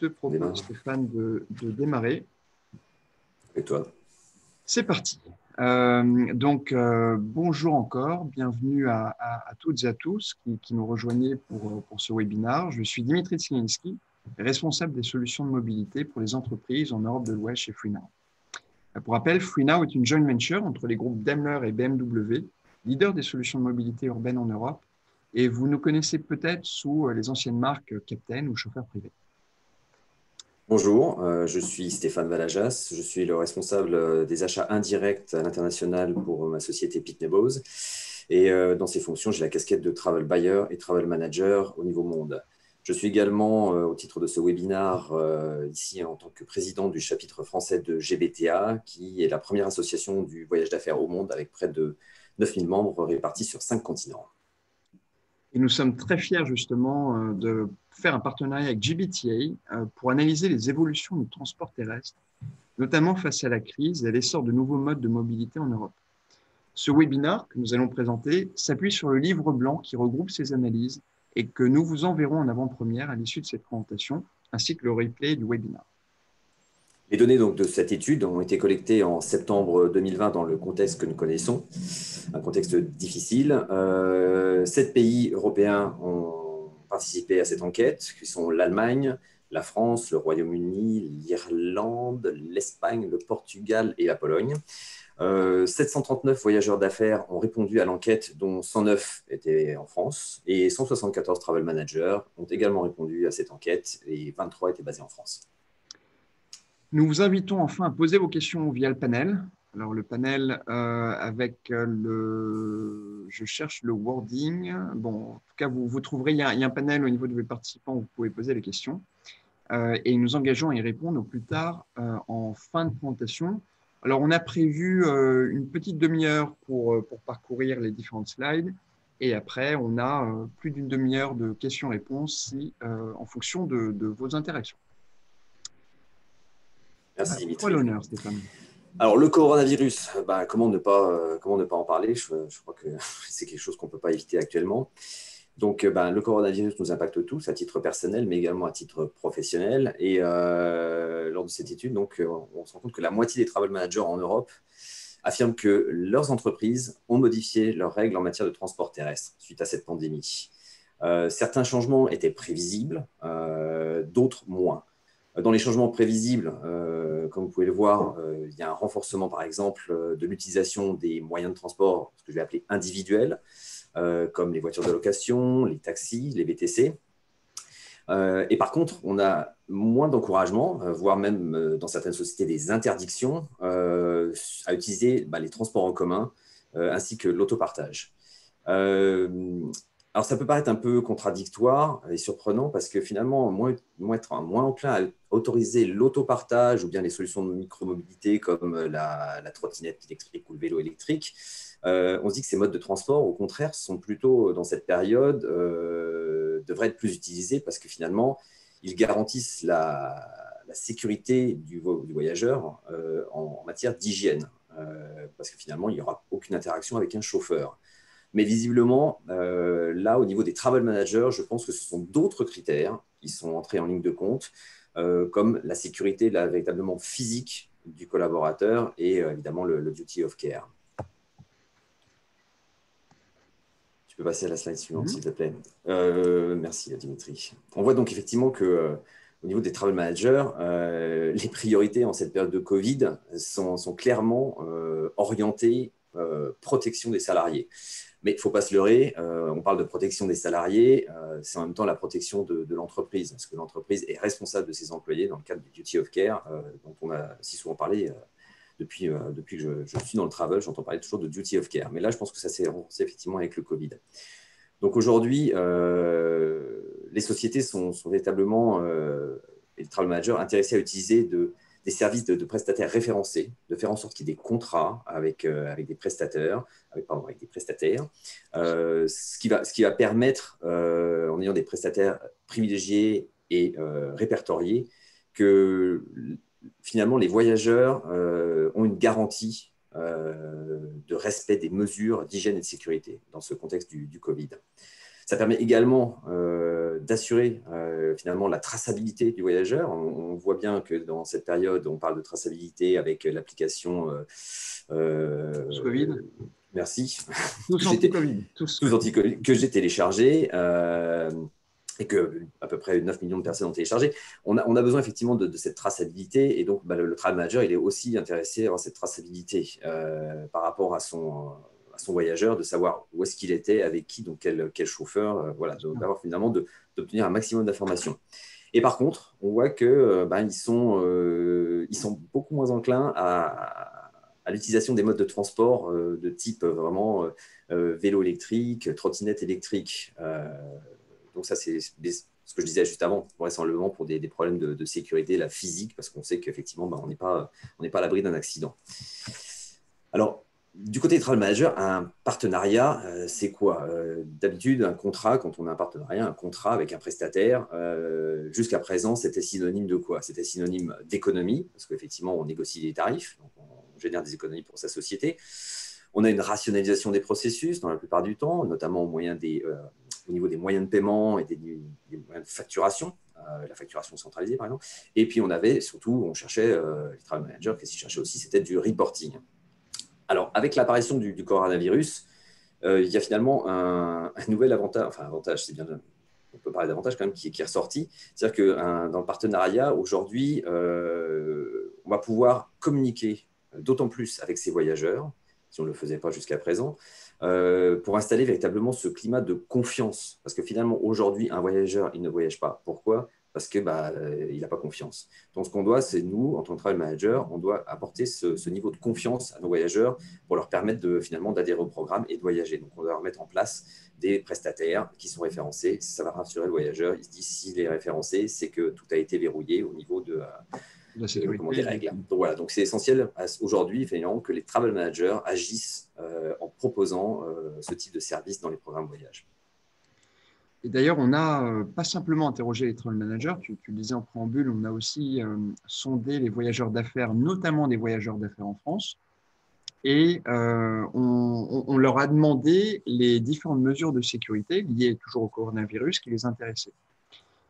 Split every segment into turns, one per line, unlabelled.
te propose, Stéphane, de démarrer.
Et toi?
C'est parti. Bonjour encore, bienvenue à toutes et à tous qui nous rejoignez pour ce webinaire. Je suis Dimitri Tsilinski, responsable des solutions de mobilité pour les entreprises en Europe de l'Ouest chez FreeNow. Pour rappel, FreeNow est une joint venture entre les groupes Daimler et BMW, leaders des solutions de mobilité urbaine en Europe, et vous nous connaissez peut-être sous les anciennes marques Captain ou Chauffeur Privé.
Bonjour, je suis Stéphane Valajas, je suis le responsable des achats indirects à l'international pour ma société Pitney Bowes. Et dans ces fonctions, j'ai la casquette de Travel Buyer et Travel Manager au niveau monde. Je suis également, au titre de ce webinaire, ici en tant que président du chapitre français de GBTA, qui est la première association du voyage d'affaires au monde avec près de 9000 membres répartis sur 5 continents.
Et nous sommes très fiers justement de faire un partenariat avec GBTA pour analyser les évolutions du transport terrestre, notamment face à la crise et à l'essor de nouveaux modes de mobilité en Europe. Ce webinaire que nous allons présenter s'appuie sur le livre blanc qui regroupe ces analyses et que nous vous enverrons en avant-première à l'issue de cette présentation, ainsi que le replay du webinaire.
Les données donc, de cette étude ont été collectées en septembre 2020 dans le contexte que nous connaissons, un contexte difficile. 7 pays européens ont participé à cette enquête, qui sont l'Allemagne, la France, le Royaume-Uni, l'Irlande, l'Espagne, le Portugal et la Pologne. 739 voyageurs d'affaires ont répondu à l'enquête, dont 109 étaient en France, et 174 travel managers ont également répondu à cette enquête, et 23 étaient basés en France.
Nous vous invitons enfin à poser vos questions via le panel. Alors, le panel je cherche le wording. Bon, en tout cas, vous trouverez, il y a un panel au niveau de vos participants où vous pouvez poser les questions. Et nous engageons à y répondre au plus tard en fin de présentation. Alors, on a prévu une petite demi-heure pour parcourir les différentes slides. Et après, on a plus d'une demi-heure de questions-réponses en fonction de vos interactions.
Merci Dimitri.
Quoi l'honneur, Stéphane?
Alors, le coronavirus, comment ne pas en parler? Je crois que c'est quelque chose qu'on ne peut pas éviter actuellement. Donc, le coronavirus nous impacte tous à titre personnel, mais également à titre professionnel. Et lors de cette étude, donc, on se rend compte que la moitié des travel managers en Europe affirment que leurs entreprises ont modifié leurs règles en matière de transport terrestre suite à cette pandémie. Certains changements étaient prévisibles, d'autres moins. Dans les changements prévisibles, comme vous pouvez le voir, il y a un renforcement, par exemple, de l'utilisation des moyens de transport, ce que je vais appeler individuels, comme les voitures de location, les taxis, les VTC. Et par contre, on a moins d'encouragement, voire même dans certaines sociétés des interdictions à utiliser les transports en commun ainsi que l'autopartage. Alors, ça peut paraître un peu contradictoire et surprenant parce que finalement, être moins enclin à autoriser l'autopartage ou bien les solutions de micromobilité comme la trottinette électrique ou le vélo électrique, on se dit que ces modes de transport, au contraire, sont plutôt, dans cette période, devraient être plus utilisés parce que finalement, ils garantissent la sécurité du voyageur en matière d'hygiène parce que finalement, il n'y aura aucune interaction avec un chauffeur. Mais visiblement, là, au niveau des travel managers, je pense que ce sont d'autres critères qui sont entrés en ligne de compte, comme la sécurité véritablement physique du collaborateur et évidemment le duty of care. Tu peux passer à la slide suivante, s'il te plaît. Merci, Dimitri. On voit donc effectivement que au niveau des travel managers, les priorités en cette période de Covid sont clairement orientées protection des salariés. Mais il ne faut pas se leurrer, on parle de protection des salariés, c'est en même temps la protection de l'entreprise, parce que l'entreprise est responsable de ses employés dans le cadre du duty of care, dont on a si souvent parlé depuis que je suis dans le travel, j'entends parler toujours de duty of care. Mais là, je pense que ça s'est renforcé effectivement avec le Covid. Donc aujourd'hui, les sociétés sont véritablement, et les travel managers, intéressés à utiliser des services de prestataires référencés, de faire en sorte qu'il y ait des contrats avec des prestataires, ce qui va permettre, en ayant des prestataires privilégiés et répertoriés, que finalement les voyageurs ont une garantie de respect des mesures d'hygiène et de sécurité dans ce contexte du Covid. Ça permet également d'assurer finalement la traçabilité du voyageur. On voit bien que dans cette période, on parle de traçabilité avec l'application
Covid.
Merci.
Tous anti-Covid. Tous
anti-Covid que j'ai téléchargé et que à peu près 9 millions de personnes ont téléchargé. On a besoin effectivement de cette traçabilité et donc le Travel Manager, il est aussi intéressé à avoir cette traçabilité par rapport à son voyageur, de savoir où est-ce qu'il était, avec qui, donc quel chauffeur, voilà, d'avoir finalement d'obtenir un maximum d'informations. Et par contre, on voit que ils sont beaucoup moins enclins à l'utilisation des modes de transport de type vraiment vélo électrique, trottinette électrique. Donc ça, c'est ce que je disais juste avant, vraisemblablement pour des problèmes de sécurité, la physique, parce qu'on sait qu'effectivement, on n'est pas à l'abri d'un accident. Alors, du côté des travel managers, un partenariat, c'est quoi d'habitude, un contrat, quand on a un partenariat, un contrat avec un prestataire, jusqu'à présent, c'était synonyme de quoi? C'était synonyme d'économie, parce qu'effectivement, on négocie des tarifs, donc on génère des économies pour sa société. On a une rationalisation des processus dans la plupart du temps, notamment au niveau des moyens de paiement et des moyens de facturation, la facturation centralisée par exemple. Et puis on avait surtout, on cherchait, les travel managers, qu'est-ce qu'ils cherchaient aussi, c'était du reporting. Alors avec l'apparition du coronavirus, il y a finalement un nouvel avantage, enfin avantage, c'est bien, on peut parler d'avantage quand même, qui est ressorti. C'est-à-dire que dans le partenariat, aujourd'hui, on va pouvoir communiquer d'autant plus avec ses voyageurs, si on ne le faisait pas jusqu'à présent, pour installer véritablement ce climat de confiance. Parce que finalement, aujourd'hui, un voyageur, il ne voyage pas. Pourquoi? Parce qu'il n'a pas confiance. Donc, ce qu'on doit, c'est nous, en tant que travel manager, on doit apporter ce niveau de confiance à nos voyageurs pour leur permettre finalement d'adhérer au programme et de voyager. Donc, on doit mettre en place des prestataires qui sont référencés. Ça va rassurer le voyageur. Il se dit, s'il est référencé, c'est que tout a été verrouillé au niveau de
la sécurité,
des règles. Donc, voilà, donc c'est essentiel aujourd'hui que les travel managers agissent en proposant ce type de service dans les programmes voyage.
Et d'ailleurs, on n'a pas simplement interrogé les travel managers, tu le disais en préambule, on a aussi sondé les voyageurs d'affaires, notamment des voyageurs d'affaires en France, et on leur a demandé les différentes mesures de sécurité liées toujours au coronavirus qui les intéressaient.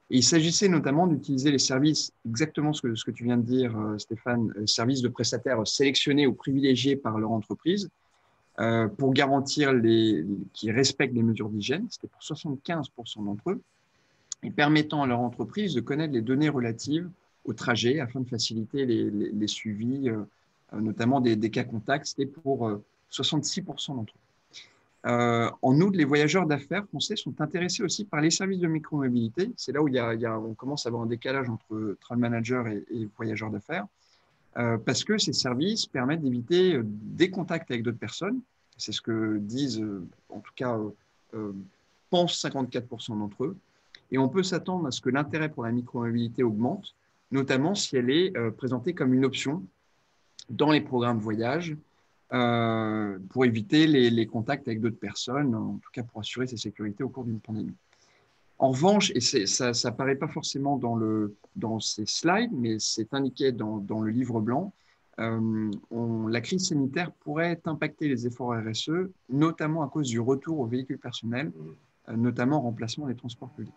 Et il s'agissait notamment d'utiliser les services, exactement ce que tu viens de dire, Stéphane, services de prestataires sélectionnés ou privilégiés par leur entreprise, pour garantir qu'ils respectent les mesures d'hygiène, c'était pour 75% d'entre eux, et permettant à leur entreprise de connaître les données relatives au trajet afin de faciliter les suivis, notamment des cas contacts, c'était pour 66% d'entre eux. En outre, les voyageurs d'affaires français sont intéressés aussi par les services de micromobilité. C'est là où on commence à avoir un décalage entre travel manager et voyageurs d'affaires. Parce que ces services permettent d'éviter des contacts avec d'autres personnes. C'est ce que disent, en tout cas, pensent 54% d'entre eux. Et on peut s'attendre à ce que l'intérêt pour la micromobilité augmente, notamment si elle est présentée comme une option dans les programmes voyage pour éviter les contacts avec d'autres personnes, en tout cas pour assurer sa sécurité au cours d'une pandémie. En revanche, et ça ne paraît pas forcément dans ces slides, mais c'est indiqué dans le livre blanc, la crise sanitaire pourrait impacter les efforts RSE, notamment à cause du retour aux véhicules personnels, notamment en remplacement des transports publics.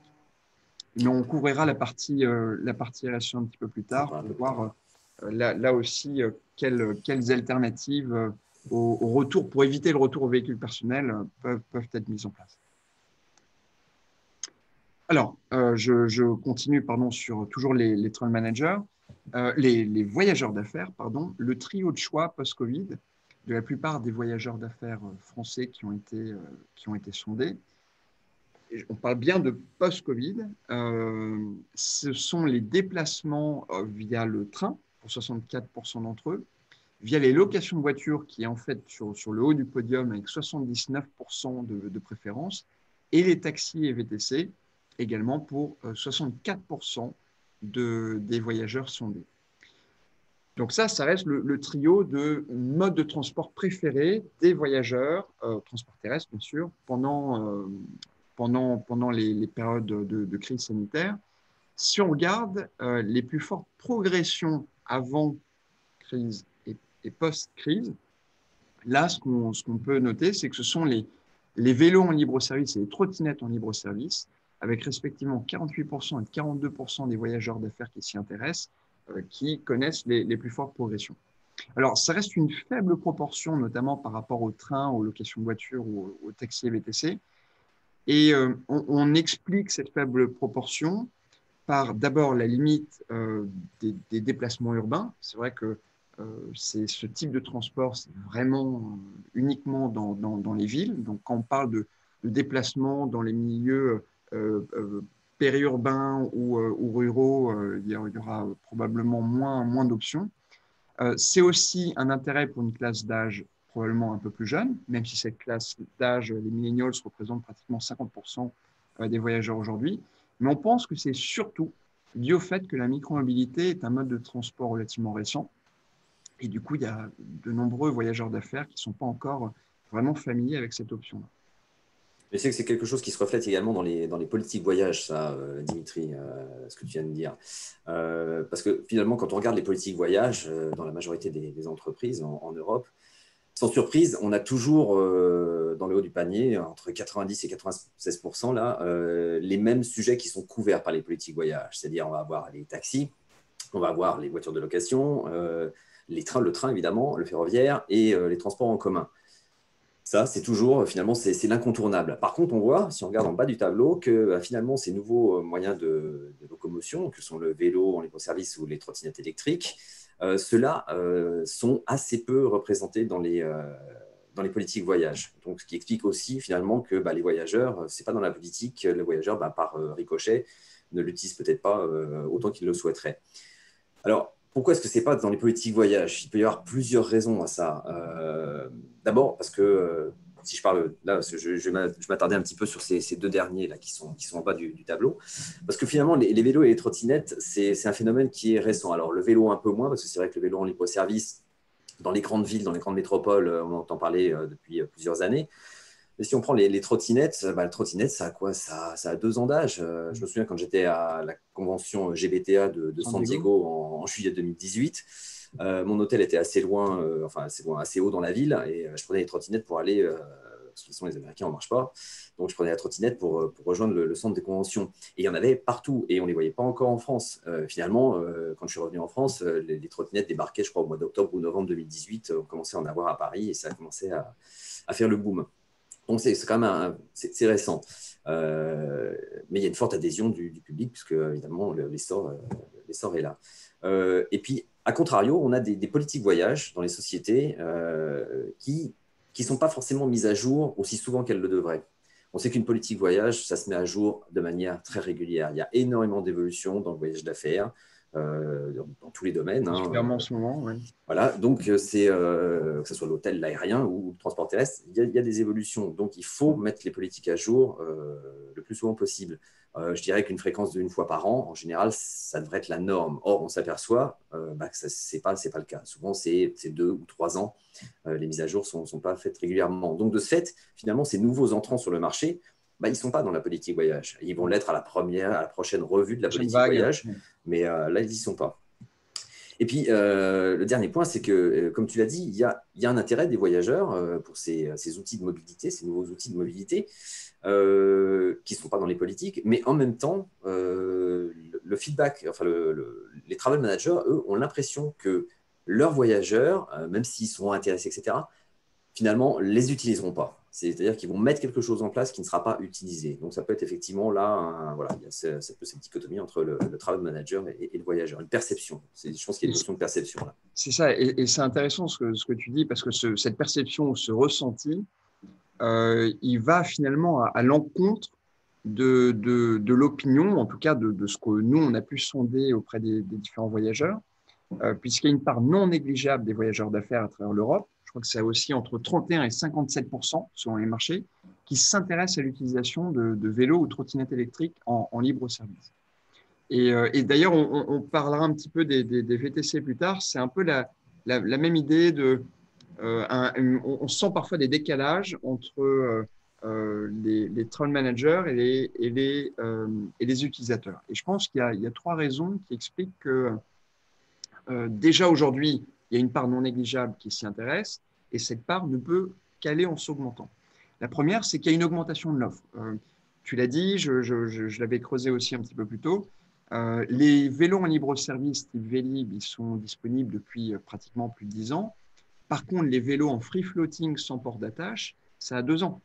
Mais on couvrira la partie RSE un petit peu plus tard pour voir là aussi quelles alternatives au retour, pour éviter le retour aux véhicules personnels, peuvent être mises en place. Alors, je continue sur toujours les travel managers, les voyageurs d'affaires, pardon, le trio de choix post-Covid de la plupart des voyageurs d'affaires français qui ont été sondés. Et on parle bien de post-Covid. Ce sont les déplacements via le train, pour 64% d'entre eux, via les locations de voitures, qui est en fait sur le haut du podium avec 79% de préférence, et les taxis et VTC, également pour 64% des voyageurs sondés. Donc ça reste le trio de modes de transport préférés des voyageurs, transport terrestre bien sûr, pendant les périodes de crise sanitaire. Si on regarde les plus fortes progressions avant crise et post-crise, là, ce qu'on peut noter, c'est que ce sont les vélos en libre-service et les trottinettes en libre-service, avec respectivement 48% et 42% des voyageurs d'affaires qui s'y intéressent, qui connaissent les plus fortes progressions. Alors, ça reste une faible proportion, notamment par rapport au train, aux locations de voitures ou aux taxis et VTC. Et on explique cette faible proportion par d'abord la limite des déplacements urbains. C'est vrai que ce type de transport, c'est vraiment uniquement dans les villes. Donc, quand on parle de déplacement dans les milieux périurbains ou ruraux, il y aura probablement moins d'options. C'est aussi un intérêt pour une classe d'âge probablement un peu plus jeune, même si cette classe d'âge, les millennials, représente pratiquement 50% des voyageurs aujourd'hui. Mais on pense que c'est surtout dû au fait que la micromobilité est un mode de transport relativement récent. Et du coup, il y a de nombreux voyageurs d'affaires qui ne sont pas encore vraiment familiers avec cette option-là.
Je sais que c'est quelque chose qui se reflète également dans les politiques voyage, ça, Dimitri, ce que tu viens de dire. Parce que finalement, quand on regarde les politiques voyage dans la majorité des entreprises en Europe, sans surprise, on a toujours dans le haut du panier, entre 90 et 96%, là, les mêmes sujets qui sont couverts par les politiques voyage. C'est-à-dire, on va avoir les taxis, on va avoir les voitures de location, le train évidemment, le ferroviaire et les transports en commun. Ça, c'est toujours, finalement, c'est l'incontournable. Par contre, on voit, si on regarde en bas du tableau, que finalement, ces nouveaux moyens de locomotion, que sont le vélo en libre-service ou les trottinettes électriques, ceux-là sont assez peu représentés dans les politiques voyage. Donc, ce qui explique aussi, finalement, que les voyageurs, ce n'est pas dans la politique, les voyageurs, par ricochet, ne l'utilisent peut-être pas autant qu'ils le souhaiteraient. Alors, pourquoi est-ce que ce n'est pas dans les politiques voyage? Il peut y avoir plusieurs raisons à ça. D'abord, parce que si je parle là, je m'attardais un petit peu sur ces deux derniers là, qui sont en bas du tableau. Parce que finalement, les vélos et les trottinettes, c'est un phénomène qui est récent. Alors, le vélo un peu moins, parce que c'est vrai que le vélo en libre-service, dans les grandes villes, dans les grandes métropoles, on en entend parler depuis plusieurs années. Mais si on prend les trottinettes, la trottinette, ça a quoi? Ça a 2 ans d'âge. Je me souviens quand j'étais à la convention GBTA de San Diego en juillet 2018. Mon hôtel était assez loin, assez haut dans la ville, et je prenais les trottinettes pour aller, parce que sinon les Américains n'en marchent pas. Donc je prenais la trottinette pour rejoindre le centre des conventions. Et il y en avait partout, et on ne les voyait pas encore en France. Finalement, quand je suis revenu en France, les trottinettes débarquaient, je crois, au mois d'octobre ou novembre 2018. On commençait à en avoir à Paris, et ça a commencé à faire le boom. Donc, c'est quand même c'est récent. Mais il y a une forte adhésion du public, puisque évidemment, l'essor est là. Et puis, à contrario, on a des politiques voyage dans les sociétés qui ne sont pas forcément mises à jour aussi souvent qu'elles le devraient. On sait qu'une politique voyage, ça se met à jour de manière très régulière. Il y a énormément d'évolutions dans le voyage d'affaires, dans tous les domaines.
Particulièrement en ce moment, oui.
Voilà, donc que ce soit l'hôtel, l'aérien ou le transport terrestre, il y a des évolutions. Donc il faut mettre les politiques à jour le plus souvent possible. Je dirais qu'une fréquence d'une fois par an, en général, ça devrait être la norme. Or, on s'aperçoit que ce n'est pas le cas. Souvent, c'est 2 ou 3 ans. Les mises à jour ne sont pas faites régulièrement. Donc, de ce fait, finalement, ces nouveaux entrants sur le marché, ils ne sont pas dans la politique voyage. Ils vont l'être à la prochaine revue de la politique voyage, mais là, ils n'y sont pas. Et puis, le dernier point, c'est que, comme tu l'as dit, il y a un intérêt des voyageurs pour ces outils de mobilité, ces nouveaux outils de mobilité, qui ne sont pas dans les politiques, mais en même temps, le feedback, enfin, les travel managers, eux, ont l'impression que leurs voyageurs, même s'ils sont intéressés, etc., finalement, les utiliseront pas. C'est-à-dire qu'ils vont mettre quelque chose en place qui ne sera pas utilisé. Donc, ça peut être effectivement là, voilà, il y a cette dichotomie entre le travel manager et le voyageur, une perception. Je pense qu'il y a une notion de perception là.
C'est ça, et c'est intéressant ce que tu dis, parce que cette perception, ce ressenti, il va finalement à l'encontre de l'opinion, en tout cas de ce que nous, on a pu sonder auprès des différents voyageurs, puisqu'il y a une part non négligeable des voyageurs d'affaires à travers l'Europe. Je crois que c'est aussi entre 31 et 57% selon les marchés, qui s'intéressent à l'utilisation de vélos ou trottinettes électriques en libre service. Et d'ailleurs, on parlera un petit peu des VTC plus tard. C'est un peu la même idée de… on sent parfois des décalages entre les travel managers et les utilisateurs. Et je pense qu'il y a 3 raisons qui expliquent que déjà aujourd'hui, il y a une part non négligeable qui s'y intéresse, et cette part ne peut qu'aller en s'augmentant. La première, c'est qu'il y a une augmentation de l'offre. Tu l'as dit, je l'avais creusé aussi un petit peu plus tôt. Les vélos en libre-service type Vélib, ils sont disponibles depuis pratiquement plus de 10 ans. Par contre, les vélos en free floating sans port d'attache, ça a 2 ans.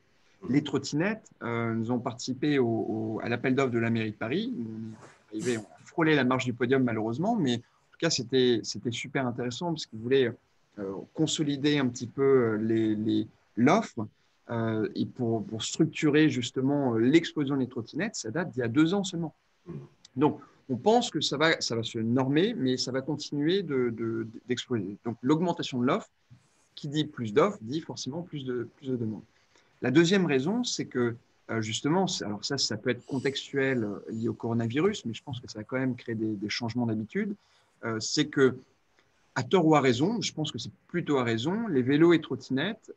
Les trottinettes, nous ont participé à l'appel d'offres de la mairie de Paris. On a frôlé la marche du podium malheureusement, mais en tout cas, c'était super intéressant parce qu'ils voulaient consolider un petit peu l'offre et pour structurer justement l'explosion des trottinettes. Ça date d'il y a 2 ans seulement. Donc, on pense que ça va se normer, mais ça va continuer d'exploser. Donc, l'augmentation de l'offre, qui dit plus d'offres, dit forcément plus de demandes. La deuxième raison, c'est que justement, alors ça peut être contextuel lié au coronavirus, mais je pense que ça va quand même créer des changements d'habitude. C'est que, à tort ou à raison, je pense que c'est plutôt à raison, les vélos et trottinettes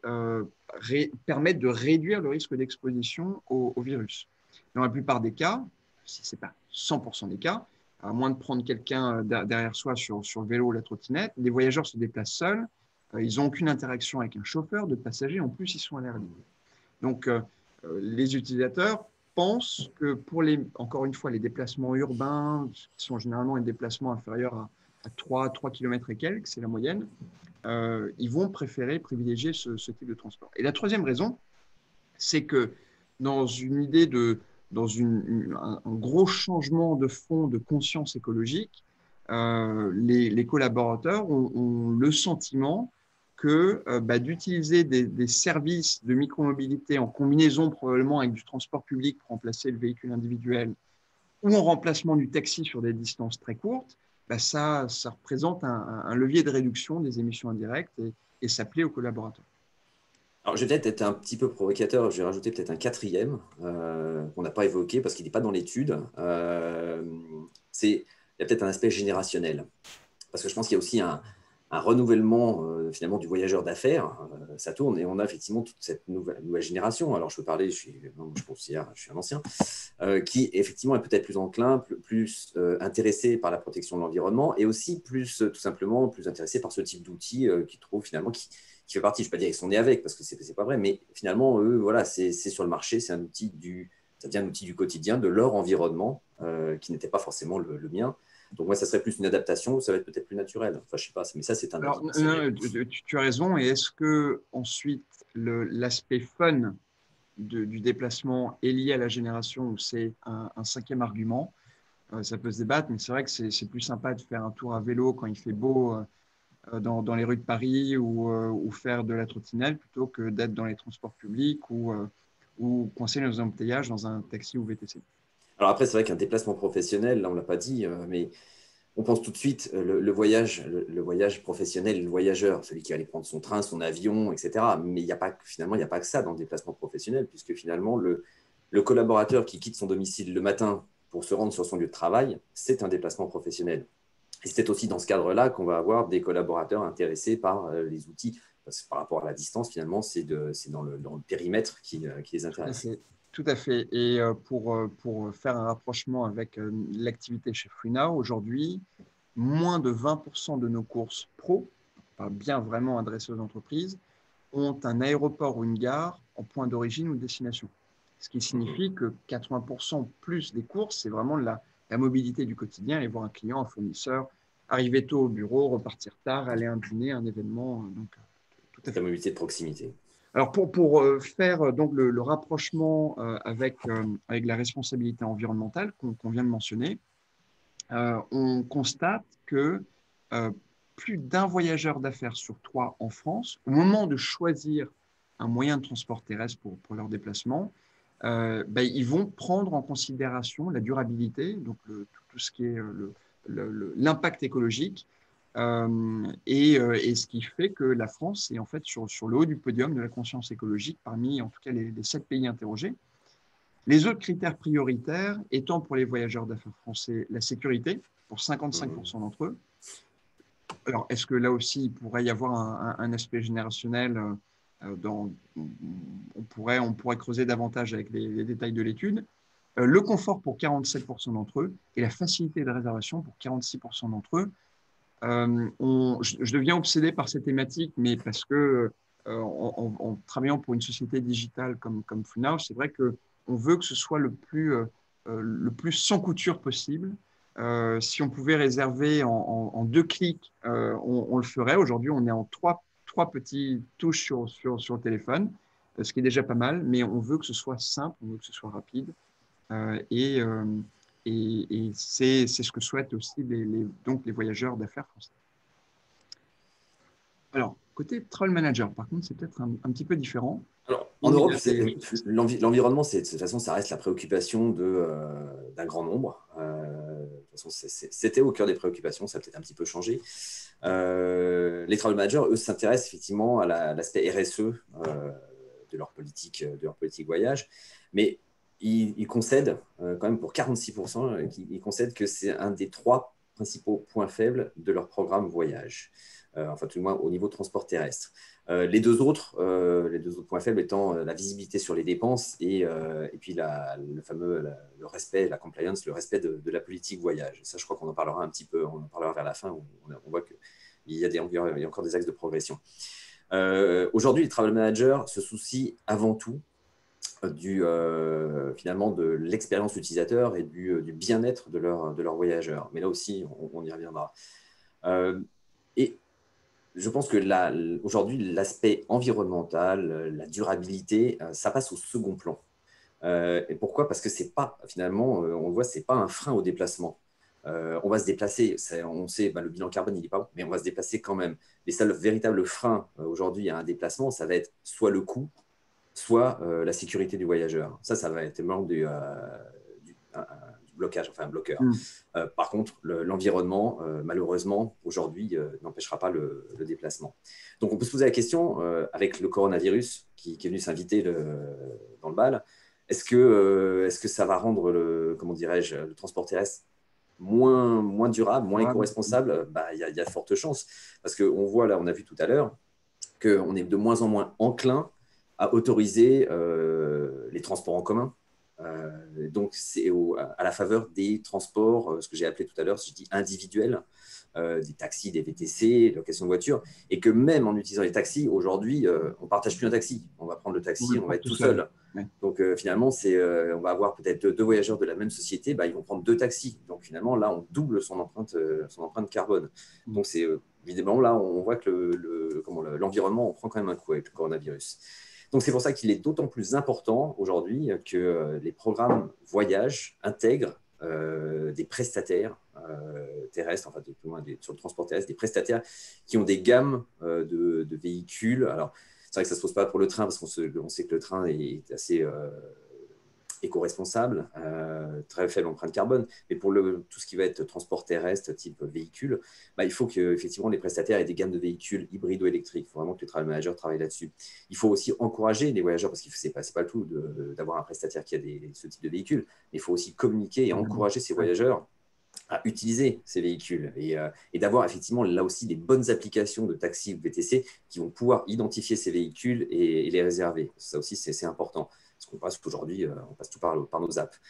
permettent de réduire le risque d'exposition au virus. Dans la plupart des cas, si ce n'est pas 100% des cas, à moins de prendre quelqu'un derrière soi sur le vélo ou la trottinette, les voyageurs se déplacent seuls, ils n'ont aucune interaction avec un chauffeur, de passagers, en plus ils sont à l'air libre. Donc, les utilisateurs pensent que encore une fois, les déplacements urbains, qui sont généralement des déplacements inférieurs à 3 km et quelques, c'est la moyenne, ils vont privilégier ce type de transport. Et la troisième raison, c'est que dans une idée dans un gros changement de fond de conscience écologique, les collaborateurs ont le sentiment que d'utiliser des services de micromobilité en combinaison probablement avec du transport public pour remplacer le véhicule individuel ou en remplacement du taxi sur des distances très courtes, ça représente un levier de réduction des émissions indirectes et ça plaît aux collaborateurs.
Alors, je vais peut-être être un petit peu provocateur, je vais rajouter peut-être un quatrième qu'on n'a pas évoqué parce qu'il n'est pas dans l'étude. Il y a peut-être un aspect générationnel. Parce que je pense qu'il y a aussi un renouvellement finalement du voyageur d'affaires. Ça tourne et on a effectivement toute cette nouvelle génération. Alors, je peux parler, je suis un ancien, qui effectivement est peut-être plus enclin, plus intéressé par la protection de l'environnement et aussi tout simplement plus intéressé par ce type d'outils qui trouve finalement qui fait partie, je ne vais pas dire qu'ils sont nés avec, parce que ce n'est pas vrai, mais finalement, eux, voilà, c'est sur le marché, ça devient un outil du quotidien, de leur environnement, qui n'était pas forcément le mien. Donc moi, ça serait plus une adaptation, ça va être peut-être plus naturel. Enfin, je ne sais pas, mais ça, c'est un avis.
Alors, tu as raison, et est-ce que ensuite, l'aspect fun du déplacement est lié à la génération ou c'est un cinquième argument? Ça peut se débattre, mais c'est vrai que c'est plus sympa de faire un tour à vélo quand il fait beau dans les rues de Paris ou faire de la trottinette plutôt que d'être dans les transports publics ou coincé dans un embouteillage dans un taxi ou VTC.
Alors après, c'est vrai qu'un déplacement professionnel, là, on ne l'a pas dit, mais on pense tout de suite le voyage professionnel, le voyageur, celui qui allait prendre son train, son avion, etc. Mais finalement, il n'y a pas que ça dans le déplacement professionnel, puisque finalement, le collaborateur qui quitte son domicile le matin pour se rendre sur son lieu de travail, c'est un déplacement professionnel. Et c'est aussi dans ce cadre-là qu'on va avoir des collaborateurs intéressés par les outils. Parce que par rapport à la distance, finalement, c'est dans le périmètre qui les intéresse.
Tout à fait. Et pour faire un rapprochement avec l'activité chez FreeNow, aujourd'hui, moins de 20% de nos courses pro, pas bien vraiment adressées aux entreprises, ont un aéroport ou une gare en point d'origine ou de destination. Ce qui signifie que 80% plus des courses, c'est vraiment la mobilité du quotidien, aller voir un client, un fournisseur, arriver tôt au bureau, repartir tard, aller à un dîner, un événement. Donc,
tout à fait. La mobilité de proximité.
Alors, pour faire donc le rapprochement avec la responsabilité environnementale qu'on vient de mentionner, on constate que plus d'un voyageur d'affaires sur 3 en France, au moment de choisir un moyen de transport terrestre pour leur déplacement, ils vont prendre en considération la durabilité, donc tout ce qui est l'impact écologique, et ce qui fait que la France est en fait sur le haut du podium de la conscience écologique parmi en tout cas les 7 pays interrogés. Les autres critères prioritaires étant pour les voyageurs d'affaires français la sécurité, pour 55% d'entre eux. Alors, est-ce que là aussi, il pourrait y avoir un aspect générationnel on pourrait creuser davantage avec les détails de l'étude. Le confort pour 47% d'entre eux et la facilité de réservation pour 46% d'entre eux. Je deviens obsédé par ces thématiques, mais parce que en travaillant pour une société digitale comme Funhouse, c'est vrai qu'on veut que ce soit le plus sans couture possible. Si on pouvait réserver en 2 clics, on le ferait. Aujourd'hui, on est en trois petits touches sur le téléphone, ce qui est déjà pas mal, mais on veut que ce soit simple, on veut que ce soit rapide. Euh, et euh, et c'est ce que souhaitent aussi donc les voyageurs d'affaires français. Alors, côté Travel Manager, par contre, c'est peut-être un petit peu différent.
Alors, en
Il
Europe,
a des-
l'environnement, de toute façon, ça reste la préoccupation d'un grand nombre. De toute façon, c'était au cœur des préoccupations, ça a peut-être un petit peu changé. Les travel managers, eux, s'intéressent effectivement à l'aspect RSE de leur politique voyage, mais ils concèdent quand même pour 46%, ils concèdent que c'est un des 3 principaux points faibles de leur programme voyage, enfin tout le moins au niveau transport terrestre. Les deux autres points faibles étant la visibilité sur les dépenses et puis le respect, la compliance, le respect de la politique voyage. Ça, je crois qu'on en parlera un petit peu, on en parlera vers la fin, où on voit qu'il y a encore des axes de progression. Aujourd'hui, les travel managers se soucient avant tout finalement de l'expérience utilisateur et du bien-être de leurs voyageurs. Mais là aussi, on y reviendra. Et je pense que aujourd'hui, l'aspect environnemental, la durabilité, ça passe au second plan. Et pourquoi? Parce que c'est pas, finalement, on le voit, c'est pas un frein au déplacement. On va se déplacer, on sait, le bilan carbone, il n'est pas bon, mais on va se déplacer quand même. Les seuls véritables freins aujourd'hui à un déplacement, ça va être soit le coût, soit la sécurité du voyageur. Ça va être membre du blocage, enfin un bloqueur.
Hmm.
Par contre, l'environnement, malheureusement, aujourd'hui, n'empêchera pas le déplacement. Donc, on peut se poser la question, avec le coronavirus qui est venu s'inviter dans le bal, est-ce que ça va rendre comment dirais-je, le transport terrestre moins durable, moins éco-responsable? Il y a de fortes chances. Parce qu'on voit là, on a vu tout à l'heure, qu'on est de moins en moins enclin à autoriser les transports en commun. Donc, c'est à la faveur des transports, ce que j'ai appelé tout à l'heure, je dis individuels, des taxis, des VTC, location de voiture, et que même en utilisant les taxis, aujourd'hui, on ne partage plus un taxi. On va prendre le
On
taxi,
le
on va
prend
être
tout
tout
seul.
seul.
Ouais.
Donc, finalement, on va avoir peut-être deux voyageurs de la même société, ils vont prendre 2 taxis. Donc, finalement, là, on double son empreinte carbone.
Hmm.
Donc, évidemment, là, on voit que l'environnement, on prend quand même un coup avec le coronavirus. Donc, c'est pour ça qu'il est d'autant plus important aujourd'hui que les programmes voyage intègrent des prestataires terrestres, enfin, sur le transport terrestre, des prestataires qui ont des gammes de véhicules. Alors, c'est vrai que ça ne se pose pas pour le train parce qu'on sait que le train est assez éco-responsable, très faible empreinte carbone. Mais pour tout ce qui va être transport terrestre, type véhicule, il faut qu'effectivement les prestataires aient des gammes de véhicules hybrides ou électriques. Il faut vraiment que les travel managers travaillent là-dessus. Il faut aussi encourager les voyageurs, parce que ce n'est pas le tout d'avoir un prestataire qui a ce type de véhicule, mais il faut aussi communiquer et encourager ces voyageurs à utiliser ces véhicules et d'avoir effectivement là aussi des bonnes applications de taxi ou VTC qui vont pouvoir identifier ces véhicules et les réserver. Ça aussi, c'est important. Parce qu'on passe aujourd'hui, on passe tout par nos apps.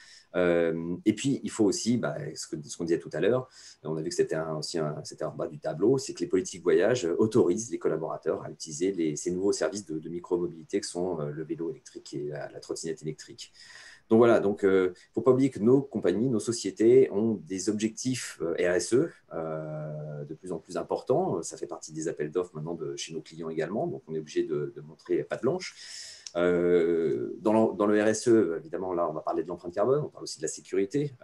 Et puis, il faut aussi, ce qu'on disait tout à l'heure, on a vu que c'était en bas du tableau, c'est que les politiques voyage autorisent les collaborateurs à utiliser ces nouveaux services de micro-mobilité que sont le vélo électrique et la trottinette électrique. Donc voilà, il ne faut pas oublier que nos compagnies, nos sociétés ont des objectifs RSE de plus en plus importants. Ça fait partie des appels d'offres maintenant chez nos clients également, donc on est obligé de montrer patte blanche. Dans le RSE, évidemment, là, on va parler de l'empreinte carbone, on parle aussi de la sécurité.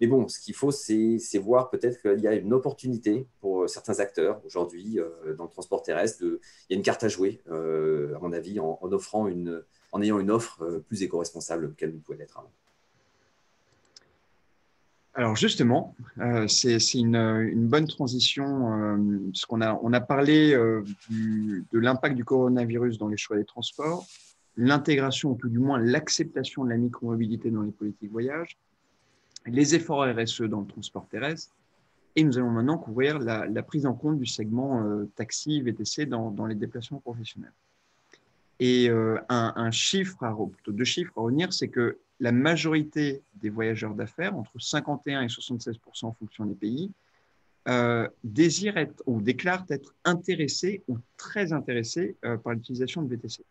Mais bon, ce qu'il faut, c'est voir peut-être qu'il y a une opportunité pour certains acteurs aujourd'hui dans le transport terrestre. Il y a une carte à jouer, à mon avis, en ayant une offre plus éco-responsable qu'elle ne pouvait l'être avant.
Alors justement, c'est une bonne transition, parce on a parlé de l'impact du coronavirus dans les choix des transports, l'intégration, ou tout du moins l'acceptation de la micromobilité dans les politiques voyage, les efforts RSE dans le transport terrestre, et nous allons maintenant couvrir la prise en compte du segment taxi, VTC dans les déplacements professionnels. Et un chiffre, plutôt 2 chiffres à retenir, c'est que la majorité des voyageurs d'affaires, entre 51 et 76% en fonction des pays, désirent être ou déclarent être intéressés ou très intéressés par l'utilisation de VTC.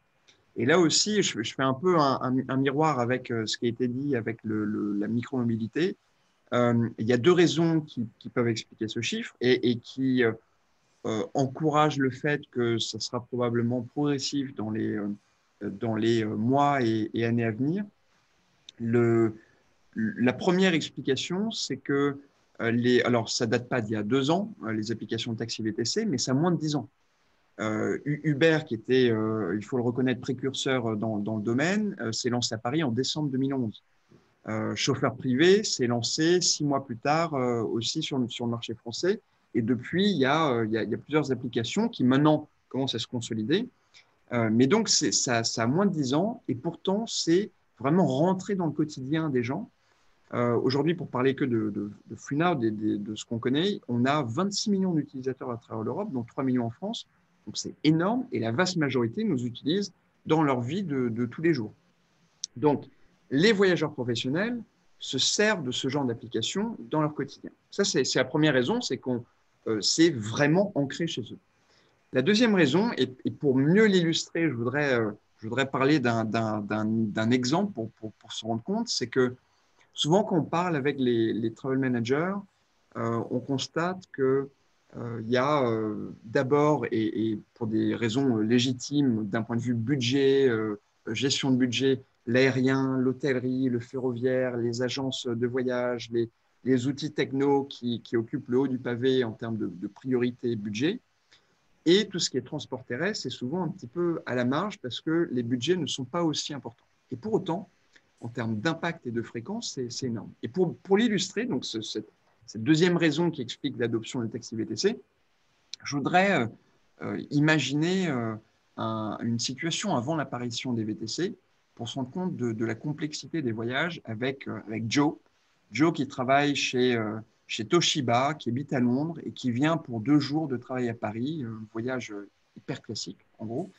Et là aussi, je fais un peu un miroir avec ce qui a été dit avec la micromobilité. Il y a deux raisons qui peuvent expliquer ce chiffre et qui encouragent le fait que ça sera probablement progressif dans les mois et années à venir. La première explication, c'est que alors ça date pas d'il y a 2 ans, les applications de taxi VTC, mais ça a moins de 10 ans. Uber, qui était, il faut le reconnaître, précurseur dans le domaine, s'est lancé à Paris en décembre 2011. Chauffeur privé s'est lancé 6 mois plus tard aussi sur le marché français. Et depuis, il y a plusieurs applications qui maintenant commencent à se consolider. Mais donc, ça a moins de 10 ans et pourtant, c'est vraiment rentré dans le quotidien des gens. Aujourd'hui, pour parler que de FreeNow, de ce qu'on connaît, on a 26 millions d'utilisateurs à travers l'Europe, dont 3 millions en France. Donc, c'est énorme et la vaste majorité nous utilisent dans leur vie de tous les jours. Donc, les voyageurs professionnels se servent de ce genre d'application dans leur quotidien. Ça, c'est la première raison, c'est qu'on c'est vraiment ancré chez eux. La deuxième raison, et pour mieux l'illustrer, je voudrais parler d'un exemple pour se rendre compte, c'est que souvent, quand on parle avec les travel managers, on constate que il y a d'abord, et pour des raisons légitimes d'un point de vue budget, gestion de budget, l'aérien, l'hôtellerie, le ferroviaire, les agences de voyage, les outils techno qui occupent le haut du pavé en termes de priorité budget. Et tout ce qui est transport terrestre, c'est souvent un petit peu à la marge parce que les budgets ne sont pas aussi importants. Et pour autant, en termes d'impact et de fréquence, c'est énorme. Et pour l'illustrer, donc cette deuxième raison qui explique l'adoption des taxis VTC, je voudrais imaginer une situation avant l'apparition des VTC pour se rendre compte de la complexité des voyages avec Joe. Joe qui travaille chez Toshiba, qui habite à Londres et qui vient pour 2 jours de travail à Paris, un voyage hyper classique en gros.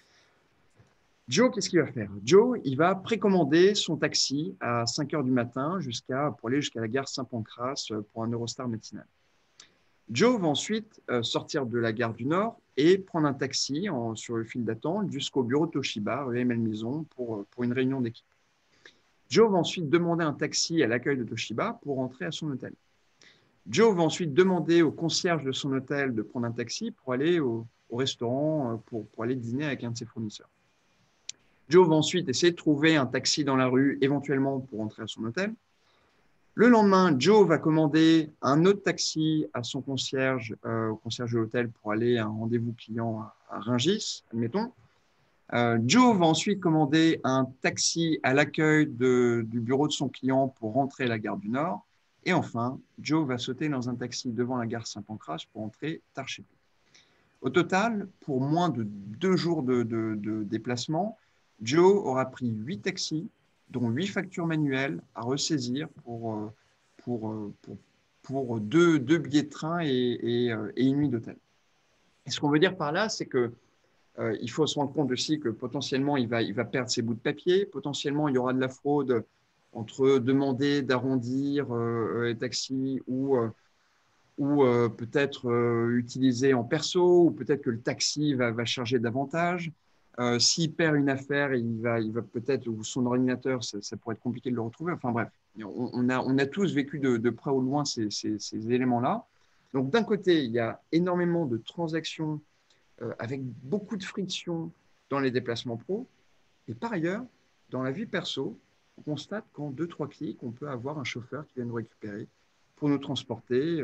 Joe, qu'est-ce qu'il va faire? Joe, il va précommander son taxi à 5 heures du matin pour aller jusqu'à la gare Saint-Pancras pour un Eurostar matinal. Joe va ensuite sortir de la gare du Nord et prendre un taxi sur le fil d'attente jusqu'au bureau de Toshiba, rue Malmaison, pour une réunion d'équipe. Joe va ensuite demander un taxi à l'accueil de Toshiba pour rentrer à son hôtel. Joe va ensuite demander au concierge de son hôtel de prendre un taxi pour aller au restaurant, pour aller dîner avec un de ses fournisseurs. Joe va ensuite essayer de trouver un taxi dans la rue, éventuellement pour rentrer à son hôtel. Le lendemain, Joe va commander un autre taxi à son concierge, au concierge de l'hôtel pour aller à un rendez-vous client à Rungis, admettons. Joe va ensuite commander un taxi à l'accueil du bureau de son client pour rentrer à la gare du Nord. Et enfin, Joe va sauter dans un taxi devant la gare Saint-Pancras pour rentrer tard chez lui. Au total, pour moins de 2 jours de déplacement, Joe aura pris 8 taxis, dont 8 factures manuelles à ressaisir pour deux billets de train et une nuit d'hôtel. Et ce qu'on veut dire par là, c'est que il faut se rendre compte aussi que potentiellement, il va perdre ses bouts de papier. Potentiellement, il y aura de la fraude entre demander d'arrondir les taxis ou peut-être utiliser en perso, ou peut-être que le taxi va charger davantage. S'il perd une affaire, il va peut-être, ou son ordinateur, ça pourrait être compliqué de le retrouver. Enfin bref, on a tous vécu de près ou de loin ces éléments-là. Donc d'un côté, il y a énormément de transactions avec beaucoup de friction dans les déplacements pro. Et par ailleurs, dans la vie perso, on constate qu'en 2-3 clics, on peut avoir un chauffeur qui vient nous récupérer pour nous transporter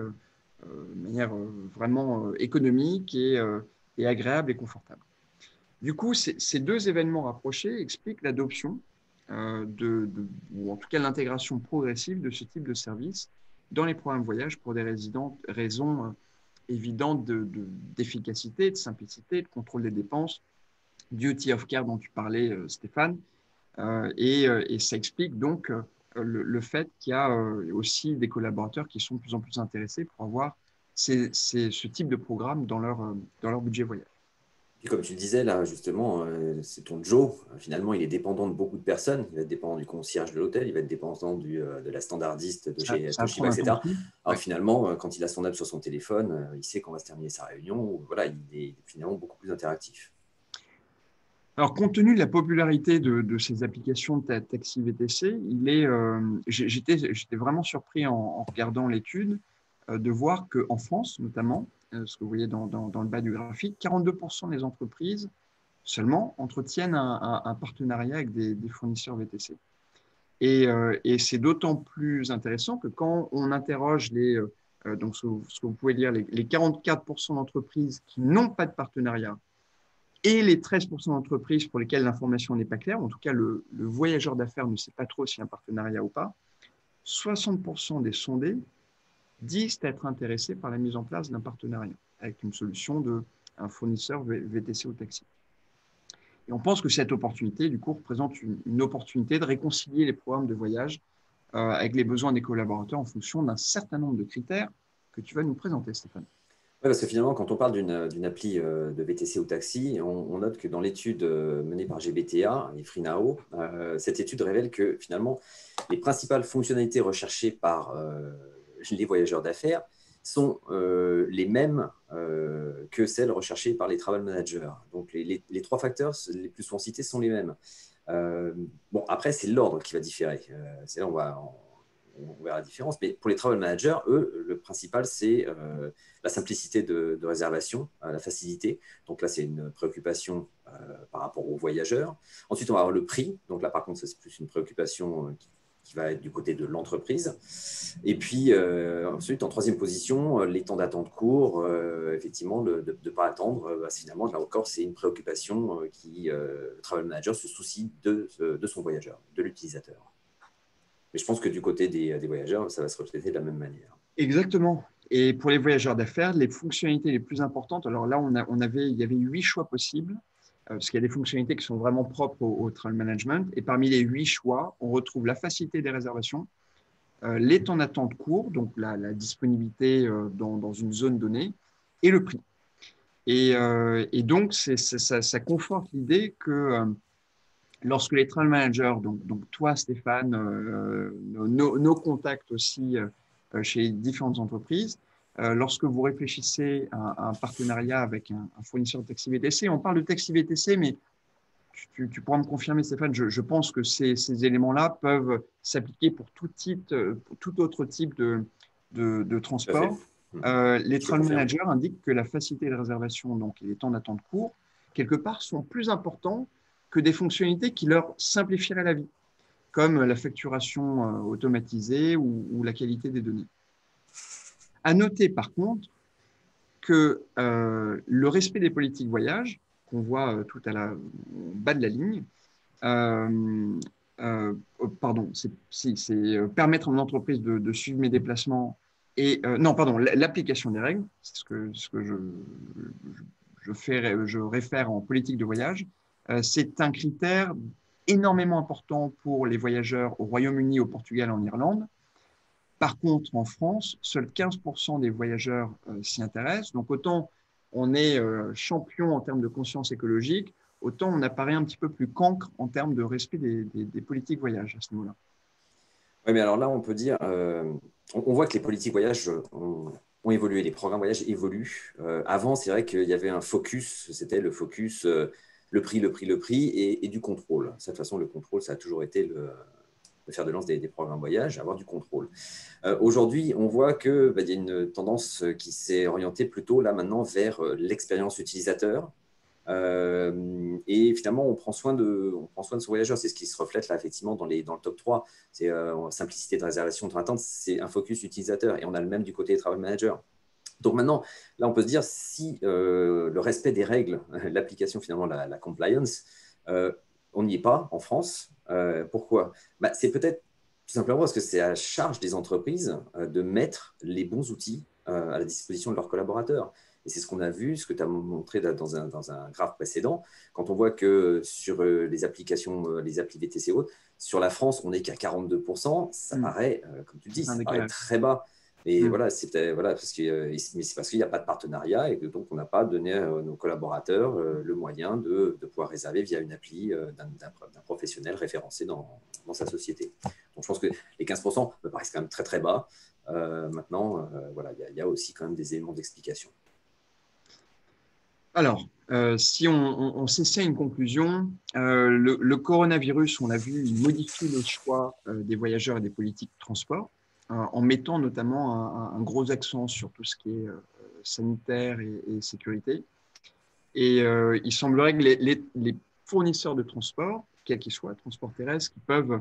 de manière vraiment économique et agréable et confortable. Du coup, ces deux événements rapprochés expliquent l'adoption ou en tout cas l'intégration progressive de ce type de service dans les programmes voyage pour des raisons évidentes d'efficacité, de simplicité, de contrôle des dépenses, duty of care dont tu parlais, Stéphane. Et ça explique donc le fait qu'il y a aussi des collaborateurs qui sont de plus en plus intéressés pour avoir ce type de programme dans leur budget voyage.
Et comme tu le disais, là, justement, c'est ton Joe. Finalement, il est dépendant de beaucoup de personnes. Il va être dépendant du concierge de l'hôtel, il va être dépendant de la standardiste de chez
Ça va
Toshiba,
prendre un temps
etc.
fou.
Alors
Ouais.
finalement, quand il a son app sur son téléphone, il sait quand va se terminer sa réunion. Voilà, il est finalement beaucoup plus interactif.
Alors, compte tenu de la popularité de ces applications de taxi VTC, j'étais vraiment surpris en regardant l'étude de voir qu'en France, notamment, ce que vous voyez dans le bas du graphique, 42% des entreprises seulement entretiennent un partenariat avec des fournisseurs VTC. Et c'est d'autant plus intéressant que quand on interroge donc ce que vous pouvez lire, les 44% d'entreprises qui n'ont pas de partenariat et les 13% d'entreprises pour lesquelles l'information n'est pas claire, en tout cas le voyageur d'affaires ne sait pas trop s'il y a un partenariat ou pas, 60% des sondés disent être intéressés par la mise en place d'un partenariat avec une solution d'un fournisseur VTC ou taxi. Et on pense que cette opportunité, du coup, représente une opportunité de réconcilier les programmes de voyage avec les besoins des collaborateurs en fonction d'un certain nombre de critères que tu vas nous présenter, Stéphane.
Ouais, parce que finalement, quand on parle d'une appli de VTC ou taxi, on note que dans l'étude menée par GBTA et Freenow, cette étude révèle que finalement, les principales fonctionnalités recherchées par les voyageurs d'affaires sont les mêmes que celles recherchées par les travel managers. Donc, les trois facteurs les plus souvent cités sont les mêmes. Bon, après, c'est l'ordre qui va différer. C'est là on verra la différence. Mais pour les travel managers, eux, le principal, c'est la simplicité de réservation, la facilité. Donc là, c'est une préoccupation par rapport aux voyageurs. Ensuite, on va avoir le prix. Donc là, par contre, c'est plus une préoccupation qui va être du côté de l'entreprise. Et puis, ensuite, en troisième position, les temps d'attente courts, effectivement, de ne pas attendre, finalement, là encore, c'est une préoccupation le travel manager se soucie de son voyageur, de l'utilisateur. Mais je pense que du côté des voyageurs, ça va se refléter de la même manière.
Exactement. Et pour les voyageurs d'affaires, les fonctionnalités les plus importantes, alors là, il y avait 8 choix possibles, parce qu'il y a des fonctionnalités qui sont vraiment propres au travel management. Et parmi les 8 choix, on retrouve la facilité des réservations, les temps d'attente courts, donc la disponibilité dans une zone donnée, et le prix. Et donc, ça conforte l'idée que lorsque les travel managers, donc toi, Stéphane, nos contacts aussi chez les différentes entreprises, lorsque vous réfléchissez à un partenariat avec un fournisseur de taxi VTC, on parle de taxi VTC, mais tu pourras me confirmer, Stéphane, je pense que ces éléments-là peuvent s'appliquer pour tout autre type de
Tout à fait.
transport.
Mmh.
Les
Je te
travel
confirme.
managers indiquent que la facilité de réservation donc, et les temps d'attente courts, quelque part, sont plus importants que des fonctionnalités qui leur simplifieraient la vie, comme la facturation automatisée ou la qualité des données. À noter, par contre, que le respect des politiques voyage, qu'on voit tout au bas de la ligne, euh, pardon, c'est permettre à mon entreprise de suivre mes déplacements et non, pardon, l'application des règles, c'est ce que je réfère en politique de voyage. C'est un critère énormément important pour les voyageurs au Royaume-Uni, au Portugal, en Irlande. Par contre, en France, seuls 15% des voyageurs s'y intéressent. Donc, autant on est champion en termes de conscience écologique, autant on apparaît un petit peu plus cancre en termes de respect des politiques voyage à ce niveau-là.
Oui, mais alors là, on peut dire, on voit que les politiques voyage ont évolué, les programmes voyage évoluent. Avant, c'est vrai qu'il y avait un focus, c'était le focus, le prix, le prix, le prix et du contrôle. De cette façon, le contrôle, ça a toujours été le fer de lance des programmes voyage, avoir du contrôle. Aujourd'hui, on voit qu'il y a une tendance qui s'est orientée plutôt là maintenant vers l'expérience utilisateur. Et finalement, on prend soin de son voyageur. C'est ce qui se reflète là, effectivement, dans le top 3. C'est simplicité de réservation, temps d'attente, c'est un focus utilisateur. Et on a le même du côté des travel managers. Donc maintenant, là, on peut se dire si le respect des règles, l'application, finalement, la compliance, on n'y est pas en France. Pourquoi? C'est peut-être tout simplement parce que c'est à charge des entreprises de mettre les bons outils à la disposition de leurs collaborateurs. Et c'est ce qu'on a vu, ce que tu as montré dans un graphe précédent, quand on voit que sur les applications, les applis VTC hautes, sur la France, on n'est qu'à 42%, ça paraît, comme tu le dis,
C'est un
ça paraît
décalage.
très bas. Et voilà, parce mais c'est parce qu'il n'y a pas de partenariat et que donc on n'a pas donné à nos collaborateurs le moyen de pouvoir réserver via une appli d'un professionnel référencé dans sa société. Donc je pense que les 15% me paraissent quand même très très bas. Maintenant, voilà, il y a aussi quand même des éléments d'explication.
Alors, si on s'essaie une conclusion, le coronavirus, on l'a vu, il modifie le choix des voyageurs et des politiques de transport, en mettant notamment un gros accent sur tout ce qui est sanitaire et sécurité. Et il semblerait que les fournisseurs de transport, quels qu'ils soient, transport terrestre, qui peuvent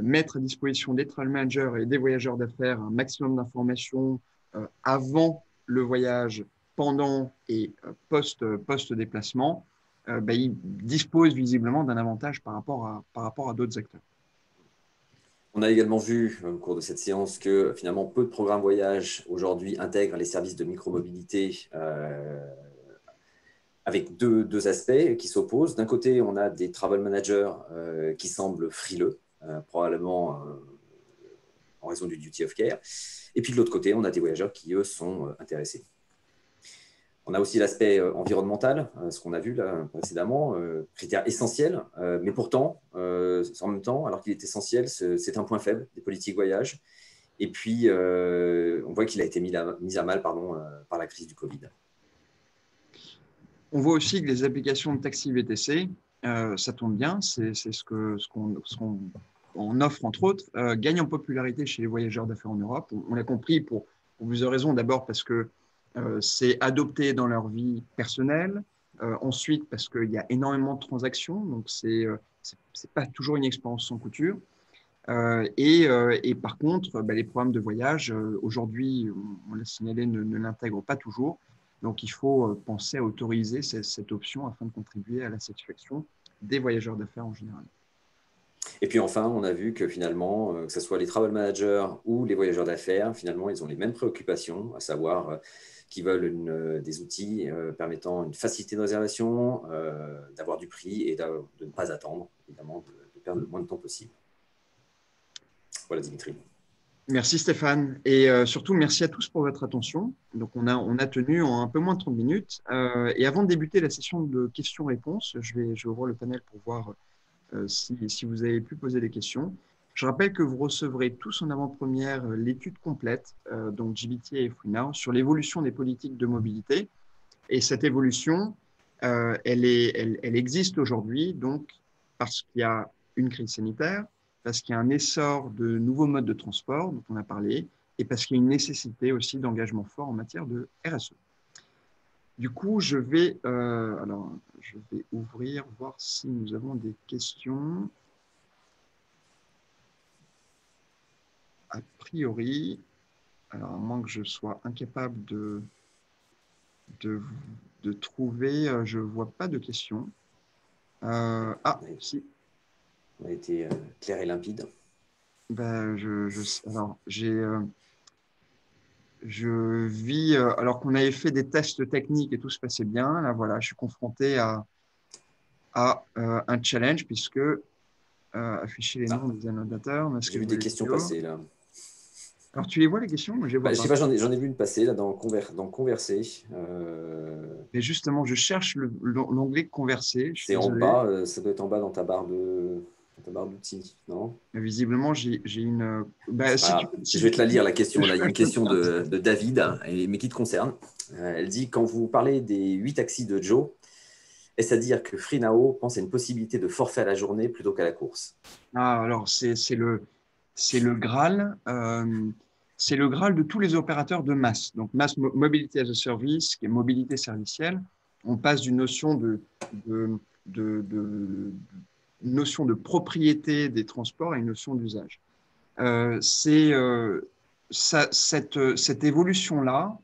mettre à disposition des travel managers et des voyageurs d'affaires un maximum d'informations avant le voyage, pendant et post-déplacement, ils disposent visiblement d'un avantage par rapport à d'autres acteurs.
On a également vu au cours de cette séance que finalement peu de programmes voyage aujourd'hui intègrent les services de micromobilité avec deux aspects qui s'opposent. D'un côté, on a des travel managers qui semblent frileux, probablement en raison du duty of care. Et puis de l'autre côté, on a des voyageurs qui, eux, sont intéressés. On a aussi l'aspect environnemental, ce qu'on a vu là précédemment, critère essentiel, mais pourtant, en même temps, alors qu'il est essentiel, c'est un point faible des politiques voyage. Et puis, on voit qu'il a été mis à mal par la crise du Covid.
On voit aussi que les applications de taxi VTC, ça tombe bien, c'est ce qu'on offre entre autres, gagne en popularité chez les voyageurs d'affaires en Europe. On l'a compris pour plusieurs raisons. D'abord parce que c'est adopté dans leur vie personnelle. Ensuite parce qu'il y a énormément de transactions, donc c'est pas toujours une expérience sans couture. Et par contre, les programmes de voyage, aujourd'hui, on l'a signalé, ne l'intègrent pas toujours. Donc, il faut penser à autoriser cette option afin de contribuer à la satisfaction des voyageurs d'affaires en général.
Et puis enfin, on a vu que finalement, que ce soit les travel managers ou les voyageurs d'affaires, finalement, ils ont les mêmes préoccupations, à savoir qu'ils veulent des outils permettant une facilité de réservation, d'avoir du prix et de ne pas attendre, évidemment, de perdre le moins de temps possible. Voilà, Dimitri.
Merci Stéphane. Et surtout, merci à tous pour votre attention. Donc, on a tenu en un peu moins de 30 minutes. Et avant de débuter la session de questions-réponses, je vais ouvrir le panel pour voir si vous avez pu poser des questions. Je rappelle que vous recevrez tous en avant-première l'étude complète, donc GBTA et FreeNow, sur l'évolution des politiques de mobilité. Et cette évolution, elle existe aujourd'hui, donc parce qu'il y a une crise sanitaire, parce qu'il y a un essor de nouveaux modes de transport dont on a parlé, et parce qu'il y a une nécessité aussi d'engagement fort en matière de RSE. Du coup, je vais ouvrir, voir si nous avons des questions. A priori, alors à moins que je sois incapable de trouver, je ne vois pas de questions. Si.
On a été clair et limpide.
Alors, je vis, alors qu'on avait fait des tests techniques et tout se passait bien, là voilà, je suis confronté à un challenge puisque afficher les noms des annotateurs.
J'ai vu des questions passer là.
Alors tu les vois les questions? Moi, je les vois
je sais pas, j'en ai vu une passer là dans Converser.
Mais justement, je cherche l'onglet Converser.
C'est en bas, ça doit être en bas dans ta barre d'outils, non?
Visiblement, j'ai une.
Je vais te la lire la question. Là, il y a une question de David, mais qui te concerne. Elle dit, quand vous parlez des 8 taxis de Joe, est-ce à dire que FreeNow pense à une possibilité de forfait à la journée plutôt qu'à la course?
Alors, c'est le Graal. C'est le Graal de tous les opérateurs de masse. Donc, Mass Mobility as a Service, qui est mobilité servicielle. On passe d'une notion notion de propriété des transports à une notion d'usage. Cette évolution-là,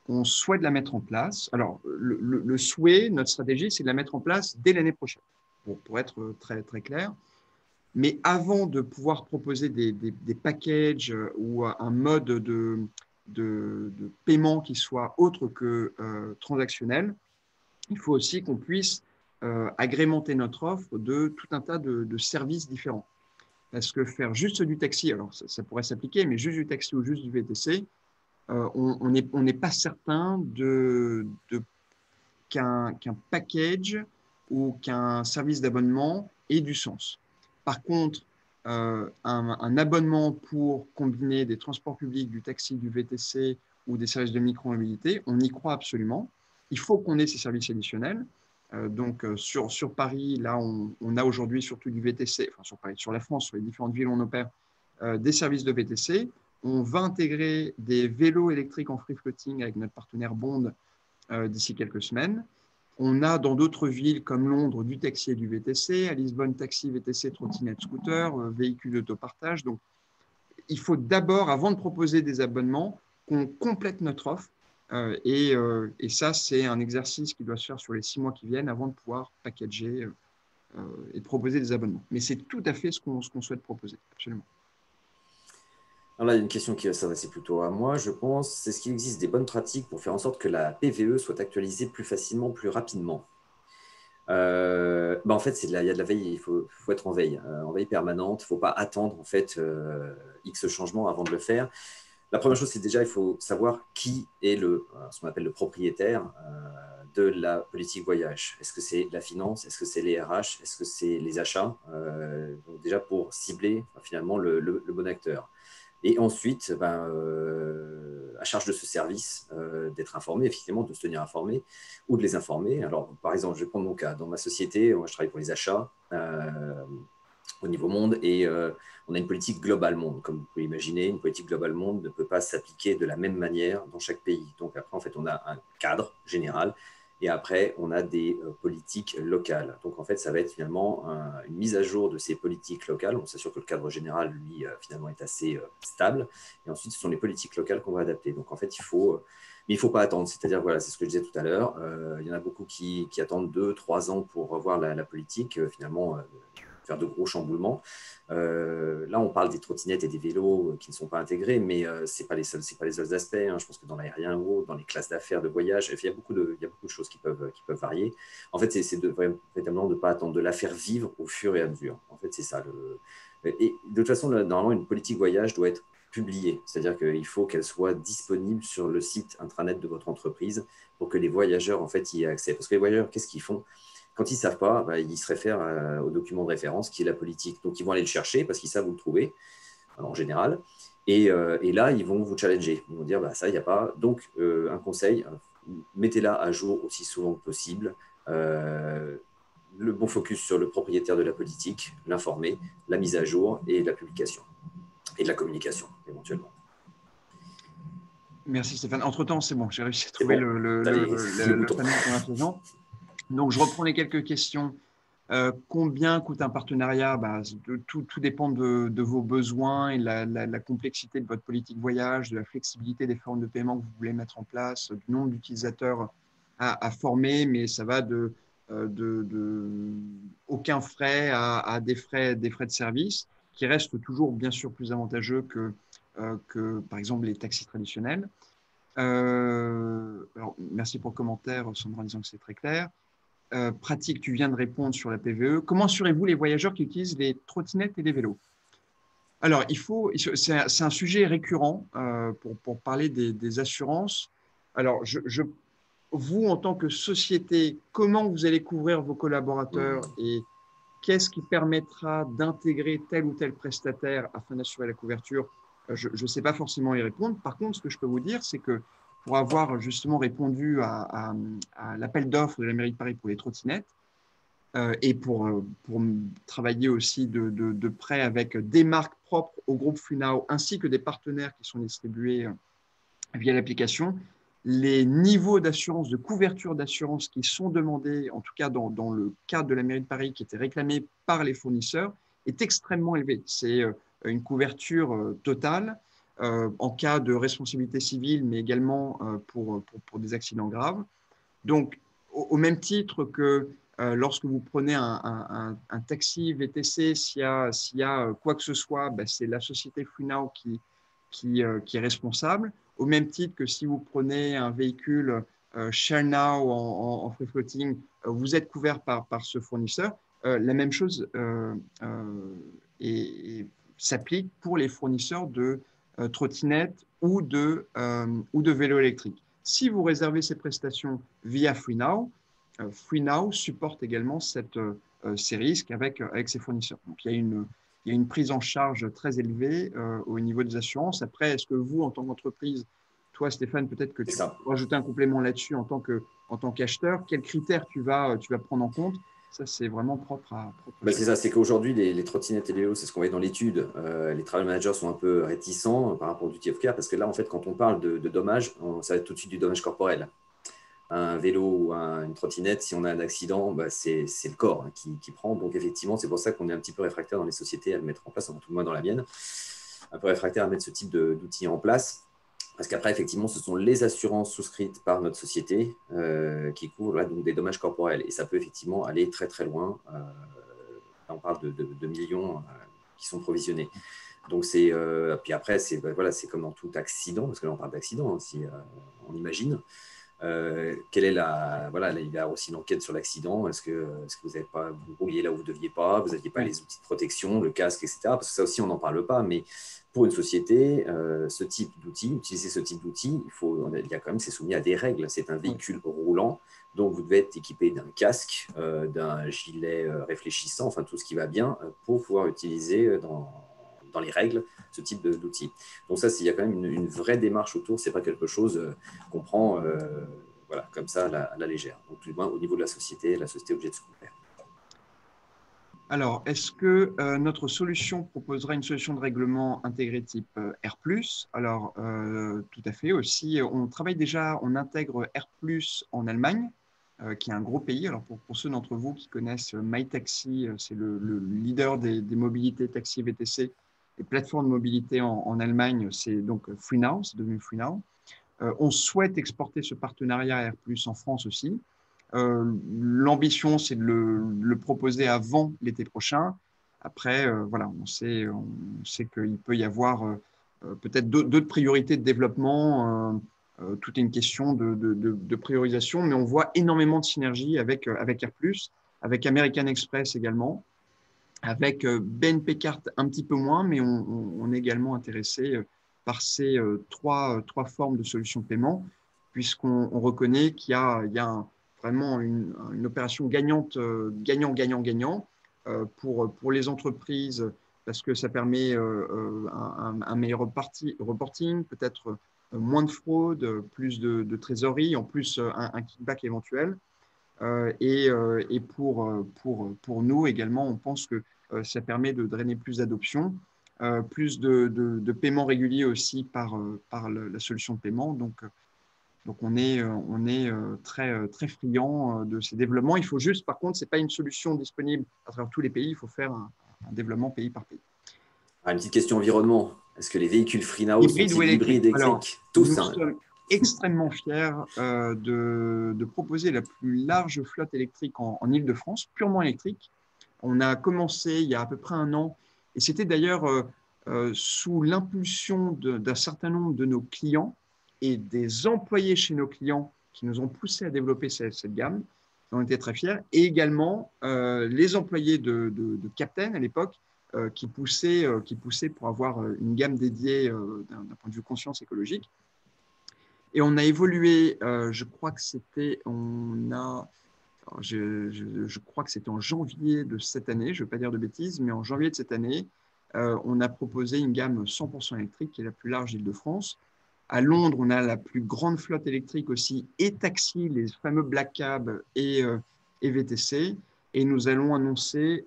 on souhaite la mettre en place. Alors, le souhait, notre stratégie, c'est de la mettre en place dès l'année prochaine, pour être très, très clair. Mais avant de pouvoir proposer des packages ou un mode de paiement qui soit autre que transactionnel, il faut aussi qu'on puisse agrémenter notre offre de tout un tas de services différents. Parce que faire juste du taxi, alors ça pourrait s'appliquer, mais juste du taxi ou juste du VTC, on n'est pas certain qu'un package ou qu'un service d'abonnement ait du sens. Par contre, un abonnement pour combiner des transports publics, du taxi, du VTC ou des services de micro-mobilité, on y croit absolument. Il faut qu'on ait ces services additionnels. Donc, sur Paris, là, on a aujourd'hui surtout du VTC, enfin sur Paris, sur la France, sur les différentes villes où on opère, des services de VTC. On va intégrer des vélos électriques en free floating avec notre partenaire Bond d'ici quelques semaines. On a dans d'autres villes comme Londres du taxi et du VTC, à Lisbonne taxi, VTC, trottinette, scooter, véhicules d'autopartage. Donc, il faut d'abord, avant de proposer des abonnements, qu'on complète notre offre. Et ça, c'est un exercice qui doit se faire sur les 6 mois qui viennent avant de pouvoir packager et de proposer des abonnements. Mais c'est tout à fait ce qu'on souhaite proposer, absolument.
Alors là, il y a une question qui va s'adresser plutôt à moi, je pense. C'est ce qu'il existe des bonnes pratiques pour faire en sorte que la PVE soit actualisée plus facilement, plus rapidement. En fait, il y a de la veille, il faut être en veille permanente. Il ne faut pas attendre en fait X changements avant de le faire. La première chose, c'est déjà, il faut savoir qui est ce qu'on appelle le propriétaire de la politique voyage. Est-ce que c'est la finance? Est-ce que c'est les RH? Est-ce que c'est les achats? Donc déjà pour cibler finalement le bon acteur. Et ensuite, à charge de ce service, d'être informé, effectivement, de se tenir informé ou de les informer. Alors, par exemple, je vais prendre mon cas. Dans ma société, moi, je travaille pour les achats au niveau monde et on a une politique globale monde. Comme vous pouvez imaginer, une politique globale monde ne peut pas s'appliquer de la même manière dans chaque pays. Donc après, en fait, on a un cadre général et après, on a des politiques locales. Donc en fait, ça va être finalement une mise à jour de ces politiques locales. On s'assure que le cadre général, lui, finalement, est assez stable. Et ensuite, ce sont les politiques locales qu'on va adapter. Donc en fait, mais il ne faut pas attendre. C'est-à-dire, voilà, c'est ce que je disais tout à l'heure. Il y en a beaucoup qui attendent 2-3 ans pour revoir la politique. Finalement, faire de gros chamboulements. Là, on parle des trottinettes et des vélos qui ne sont pas intégrés, mais ce n'est pas les seuls aspects. Hein. Je pense que dans l'aérien ou autre, dans les classes d'affaires de voyage, il y a beaucoup de choses qui peuvent varier. En fait, c'est véritablement de ne pas attendre, de la faire vivre au fur et à mesure. En fait, c'est ça. Et de toute façon, normalement, une politique voyage doit être publiée, c'est-à-dire qu'il faut qu'elle soit disponible sur le site intranet de votre entreprise pour que les voyageurs en fait y aient accès. Parce que les voyageurs, qu'est-ce qu'ils font? Quand ils ne savent pas, ils se réfèrent au document de référence qui est la politique. Donc, ils vont aller le chercher parce qu'ils savent où le trouver, en général. Et là, ils vont vous challenger. Ils vont dire, ça, il n'y a pas. Donc, un conseil, mettez-la à jour aussi souvent que possible. Le bon focus sur le propriétaire de la politique, l'informer, la mise à jour et la publication. Et de la communication, éventuellement.
Merci Stéphane. Entre-temps, c'est bon, j'ai réussi à trouver
bon.
le panneau de conversation. Donc, je reprends les quelques questions. Combien coûte un partenariat? Tout dépend de vos besoins et la complexité de votre politique voyage, de la flexibilité des formes de paiement que vous voulez mettre en place, du nombre d'utilisateurs à former, mais ça va de aucun frais à des frais de service qui restent toujours bien sûr plus avantageux que par exemple les taxis traditionnels. Alors, merci pour le commentaire, Sandra, en disant que c'est très clair. Pratique, tu viens de répondre sur la PVE. Comment assurez-vous les voyageurs qui utilisent les trottinettes et les vélos? Alors, c'est un sujet récurrent pour parler des assurances. Alors, vous, en tant que société, comment vous allez couvrir vos collaborateurs et qu'est-ce qui permettra d'intégrer tel ou tel prestataire afin d'assurer la couverture? Je ne sais pas forcément y répondre. Par contre, ce que je peux vous dire, c'est que pour avoir justement répondu à l'appel d'offres de la mairie de Paris pour les trottinettes et pour travailler aussi de près avec des marques propres au groupe Funao ainsi que des partenaires qui sont distribués via l'application, les niveaux d'assurance, de couverture d'assurance qui sont demandés, en tout cas dans le cadre de la mairie de Paris, qui était réclamé par les fournisseurs, est extrêmement élevé. C'est une couverture totale en cas de responsabilité civile, mais également pour des accidents graves. Donc, au même titre que lorsque vous prenez un taxi VTC, s'il y a quoi que ce soit, c'est la société Funao qui est responsable. Au même titre que si vous prenez un véhicule Share Now en free floating, vous êtes couvert par ce fournisseur. La même chose et s'applique pour les fournisseurs de trottinettes ou de vélos électriques. Si vous réservez ces prestations via FreeNow, FreeNow supporte également ces risques avec ses fournisseurs. Donc, il y a une prise en charge très élevée au niveau des assurances. Après, est-ce que vous, en tant qu'entreprise, toi, Stéphane, peut-être que tu peux rajouter un complément là-dessus en tant qu'acheteur, quels critères tu vas prendre en compte? Ça, c'est vraiment propre à
c'est ça, c'est qu'aujourd'hui, les trottinettes et les vélos, c'est ce qu'on voit dans l'étude. Les travel managers sont un peu réticents par rapport au duty of care parce que là, en fait, quand on parle de dommages, ça va être tout de suite du dommage corporel. Un vélo ou une trottinette, si on a un accident, c'est le corps qui prend. Donc, effectivement, c'est pour ça qu'on est un petit peu réfractaire dans les sociétés à le mettre en place, tout le moins dans la mienne, un peu réfractaire à mettre ce type d'outils en place. Parce qu'après, effectivement, ce sont les assurances souscrites par notre société qui couvrent là, donc des dommages corporels. Et ça peut effectivement aller très, très loin. Là, on parle de millions qui sont provisionnés. Donc, puis après, c'est comme dans tout accident, parce que là, on parle d'accident, si on imagine. Quelle est il y a aussi une enquête sur l'accident. Est-ce que vous n'avez pas vous rouliez là où vous ne deviez pas, vous n'aviez pas les outils de protection, le casque, etc. Parce que ça aussi, on n'en parle pas. Mais pour une société, utiliser ce type d'outil, c'est soumis à des règles. C'est un véhicule roulant, donc vous devez être équipé d'un casque, d'un gilet réfléchissant, enfin tout ce qui va bien pour pouvoir utiliser dans les règles ce type d'outils. Donc ça, il y a quand même une vraie démarche autour. C'est pas quelque chose qu'on prend comme ça à la légère. Donc du moins au niveau de la société est obligée de se couvrir.
Alors, est-ce que notre solution proposera une solution de règlement intégrée type R+? Alors, tout à fait. Aussi, on travaille déjà, on intègre R+ en Allemagne, qui est un gros pays. Alors, pour ceux d'entre vous qui connaissent MyTaxi, c'est le leader des mobilités taxi et VTC, les plateformes de mobilité en Allemagne, c'est donc FreeNow, c'est devenu FreeNow. On souhaite exporter ce partenariat R+ en France aussi. L'ambition, c'est de le proposer avant l'été prochain. Après, on sait qu'il peut y avoir peut-être d'autres priorités de développement. Tout est une question de priorisation, mais on voit énormément de synergies avec R+, avec American Express également, avec BNP Card un petit peu moins, mais on est également intéressé par ces trois formes de solutions de paiement, puisqu'on reconnaît qu'il y a vraiment une opération gagnante, gagnant-gagnant-gagnant pour les entreprises, parce que ça permet un meilleur reporting, peut-être moins de fraude, plus de trésorerie, en plus un kickback éventuel. Et pour nous également, on pense que ça permet de drainer plus d'adoption, plus de paiements réguliers aussi par la solution de paiement. Donc on est très friand de ces développements. Il faut juste, par contre, ce n'est pas une solution disponible à travers tous les pays. Il faut faire un développement pays par pays.
Une petite question environnement. Est-ce que les véhicules FreeNow
Hybride
sont-ils hybrides électriques? Tous.
Nous sommes extrêmement fiers de proposer la plus large flotte électrique en Île-de-France, purement électrique. On a commencé il y a à peu près un an, et c'était d'ailleurs sous l'impulsion d'un certain nombre de nos clients et des employés chez nos clients qui nous ont poussé à développer cette gamme. On était très fiers. Et également les employés de Captain à l'époque, qui poussaient pour avoir une gamme dédiée d'un point de vue conscience écologique. Et on a évolué, je crois que c'était, je crois que c'était en janvier de cette année, je ne veux pas dire de bêtises, mais en janvier de cette année, on a proposé une gamme 100% électrique qui est la plus large d'Île-de-France. À Londres, on a la plus grande flotte électrique aussi, et taxi, les fameux Black Cab et VTC. Et nous allons annoncer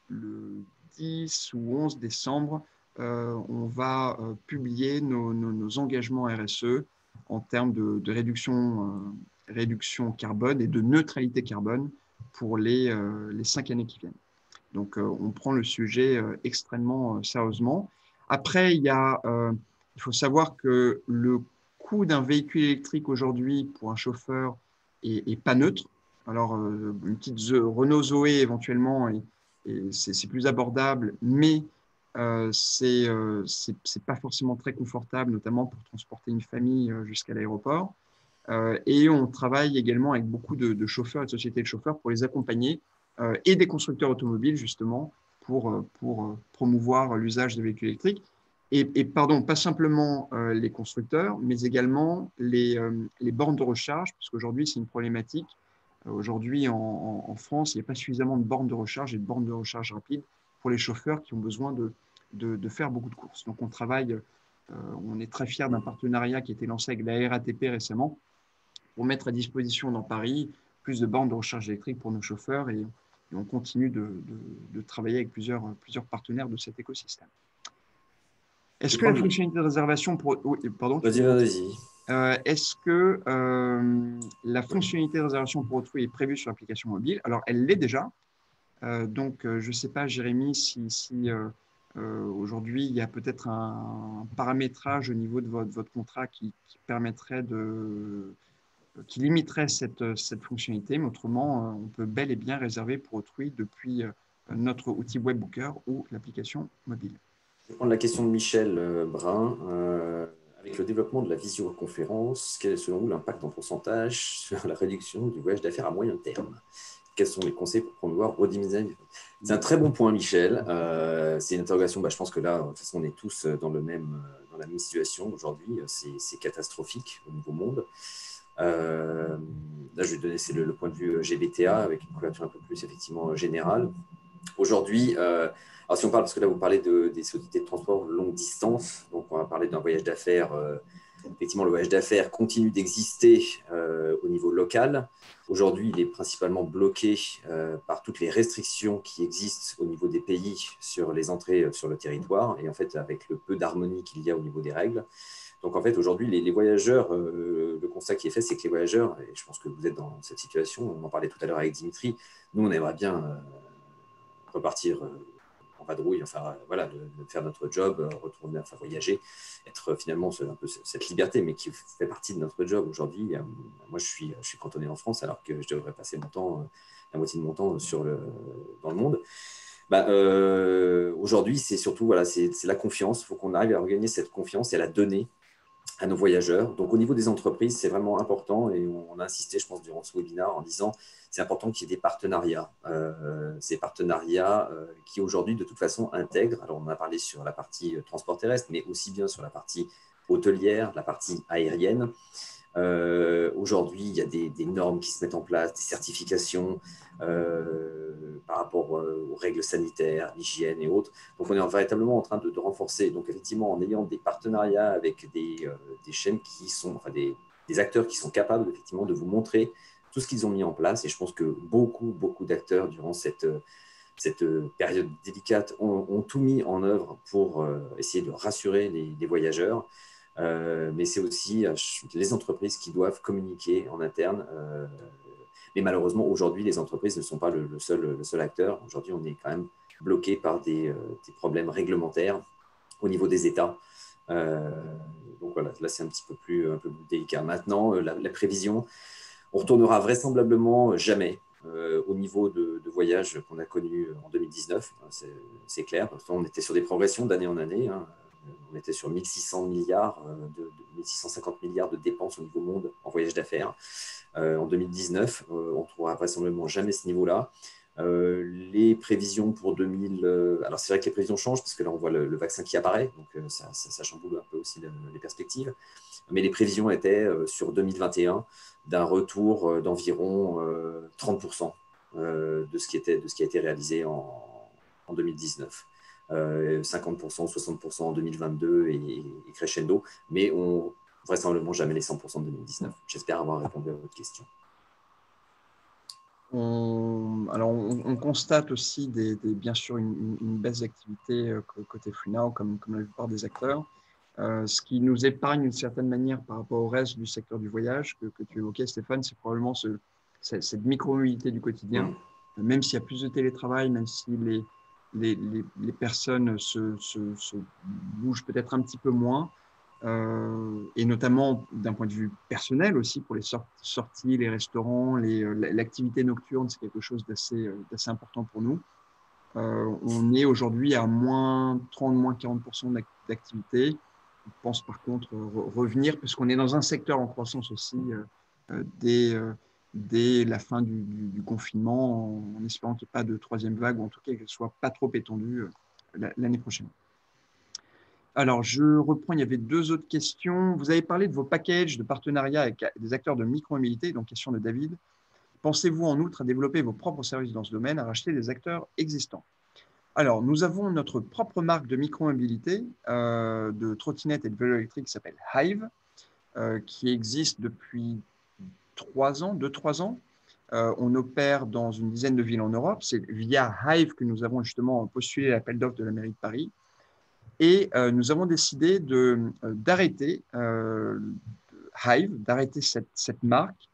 le 10 ou 11 décembre, on va publier nos engagements RSE en termes de réduction carbone et de neutralité carbone pour les 5 années qui viennent. Donc, on prend le sujet extrêmement sérieusement. Après, il faut savoir que le coût d'un véhicule électrique aujourd'hui pour un chauffeur est pas neutre. Alors, une petite Renault Zoé éventuellement, c'est plus abordable, mais c'est pas forcément très confortable, notamment pour transporter une famille jusqu'à l'aéroport. Et on travaille également avec beaucoup de chauffeurs et de sociétés de chauffeurs pour les accompagner et des constructeurs automobiles justement pour promouvoir l'usage des véhicules électriques. Et pardon, pas simplement les constructeurs, mais également les bornes de recharge, parce qu'aujourd'hui, c'est une problématique. Aujourd'hui, en France, il n'y a pas suffisamment de bornes de recharge et de bornes de recharge rapides pour les chauffeurs qui ont besoin de faire beaucoup de courses. Donc, on est très fiers d'un partenariat qui a été lancé avec la RATP récemment pour mettre à disposition dans Paris plus de bornes de recharge électrique pour nos chauffeurs et on continue de travailler avec plusieurs partenaires de cet écosystème. Est-ce que la fonctionnalité de réservation pour... Oui, pardon.
Vas-y.
Est-ce que la fonctionnalité de réservation pour autrui est prévue sur l'application mobile? Alors, elle l'est déjà. Donc, je ne sais pas, Jérémy, si aujourd'hui, il y a peut-être un paramétrage au niveau de votre contrat qui permettrait qui limiterait cette fonctionnalité, mais autrement, on peut bel et bien réserver pour autrui depuis notre outil Webbooker ou l'application mobile.
Je vais prendre la question de Michel Brun. Avec le développement de la visioconférence, quel est selon vous l'impact en pourcentage sur la réduction du voyage d'affaires à moyen terme? Quels sont les conseils pour promouvoir redynamiser? C'est un très bon point, Michel. C'est une interrogation. Je pense que là, de toute façon, on est tous dans la même situation aujourd'hui. C'est catastrophique au niveau monde. Là, je vais donner le point de vue GBTA avec une couverture un peu plus effectivement générale. Aujourd'hui, alors si on parle, parce que là vous parlez des sociétés de transport longue distance, donc on va parler d'un voyage d'affaires. Effectivement, le voyage d'affaires continue d'exister au niveau local. Aujourd'hui, il est principalement bloqué par toutes les restrictions qui existent au niveau des pays sur les entrées sur le territoire et en fait avec le peu d'harmonie qu'il y a au niveau des règles. Donc en fait, aujourd'hui, les voyageurs, le constat qui est fait, c'est que les voyageurs, et je pense que vous êtes dans cette situation, on en parlait tout à l'heure avec Dimitri, nous on aimerait bien repartir en vadrouille, enfin voilà, de faire notre job, retourner, enfin voyager, être finalement un peu cette liberté, mais qui fait partie de notre job aujourd'hui. Moi, je suis cantonné en France, alors que je devrais passer mon temps, la moitié de mon temps dans le monde. Aujourd'hui, c'est surtout voilà, c'est la confiance. Il faut qu'on arrive à regagner cette confiance et à la donner à nos voyageurs. Donc, au niveau des entreprises, c'est vraiment important et on a insisté, je pense, durant ce webinaire en disant c'est important qu'il y ait des partenariats. Ces partenariats qui, aujourd'hui, de toute façon, intègrent. Alors, on a parlé sur la partie transport terrestre, mais aussi bien sur la partie hôtelière, la partie aérienne. Aujourd'hui, il y a des normes qui se mettent en place, des certifications par rapport aux règles sanitaires, l'hygiène et autres. Donc, on est véritablement en train de renforcer. Donc, effectivement, en ayant des partenariats avec des chaînes qui sont, enfin, des acteurs qui sont capables, effectivement, de vous montrer tout ce qu'ils ont mis en place. Et je pense que beaucoup d'acteurs, durant cette période délicate, ont tout mis en œuvre pour essayer de rassurer les voyageurs. Mais c'est aussi les entreprises qui doivent communiquer en interne. Mais malheureusement, aujourd'hui, les entreprises ne sont pas le seul acteur. Aujourd'hui, on est quand même bloqué par des problèmes réglementaires au niveau des États. Donc voilà, là, c'est un peu plus délicat. Maintenant, la prévision, on retournera vraisemblablement jamais au niveau de voyage qu'on a connu en 2019. C'est clair. On était sur des progressions d'année en année. On était sur 1600 milliards, 1650 milliards de dépenses au niveau monde en voyage d'affaires. En 2019, on ne trouvera vraisemblablement jamais ce niveau-là. Les prévisions pour 2000... alors, c'est vrai que les prévisions changent parce que là, on voit le vaccin qui apparaît. Donc, ça chamboule un peu aussi les perspectives. Mais les prévisions étaient sur 2021 d'un retour d'environ 30% de ce qui a été réalisé en 2019. 50%, 60% en 2022 et crescendo, mais on vraisemblablement jamais les 100% de 2019. J'espère avoir répondu à votre question.
On constate aussi bien sûr une baisse d'activité côté FreeNow, comme la plupart des acteurs. Ce qui nous épargne d'une certaine manière par rapport au reste du secteur du voyage que tu évoquais, Stéphane, c'est probablement cette micro-mobilité du quotidien. Même s'il y a plus de télétravail, même si les personnes se bougent peut-être un petit peu moins, et notamment d'un point de vue personnel aussi, pour les sorties, les restaurants, l'activité nocturne, c'est quelque chose d'assez important pour nous. On est aujourd'hui à moins 30, moins 40% d'activité. On pense par contre revenir, puisqu'on est dans un secteur en croissance aussi, des dès la fin du confinement, en espérant qu'il n'y ait pas de troisième vague, ou en tout cas qu'elle ne soit pas trop étendue l'année prochaine. Alors, je reprends, il y avait 2 autres questions. Vous avez parlé de vos packages de partenariat avec des acteurs de micro-mobilité, donc question de David. Pensez-vous en outre à développer vos propres services dans ce domaine, à racheter des acteurs existants? Alors, nous avons notre propre marque de micro-mobilité, de trottinettes et de vélos électriques qui s'appelle Hive, qui existe depuis 3 ans, 2-3 ans. On opère dans une dizaine de villes en Europe. C'est via Hive que nous avons justement postulé l'appel d'offres de la mairie de Paris. Et nous avons décidé d'arrêter Hive, d'arrêter cette marque,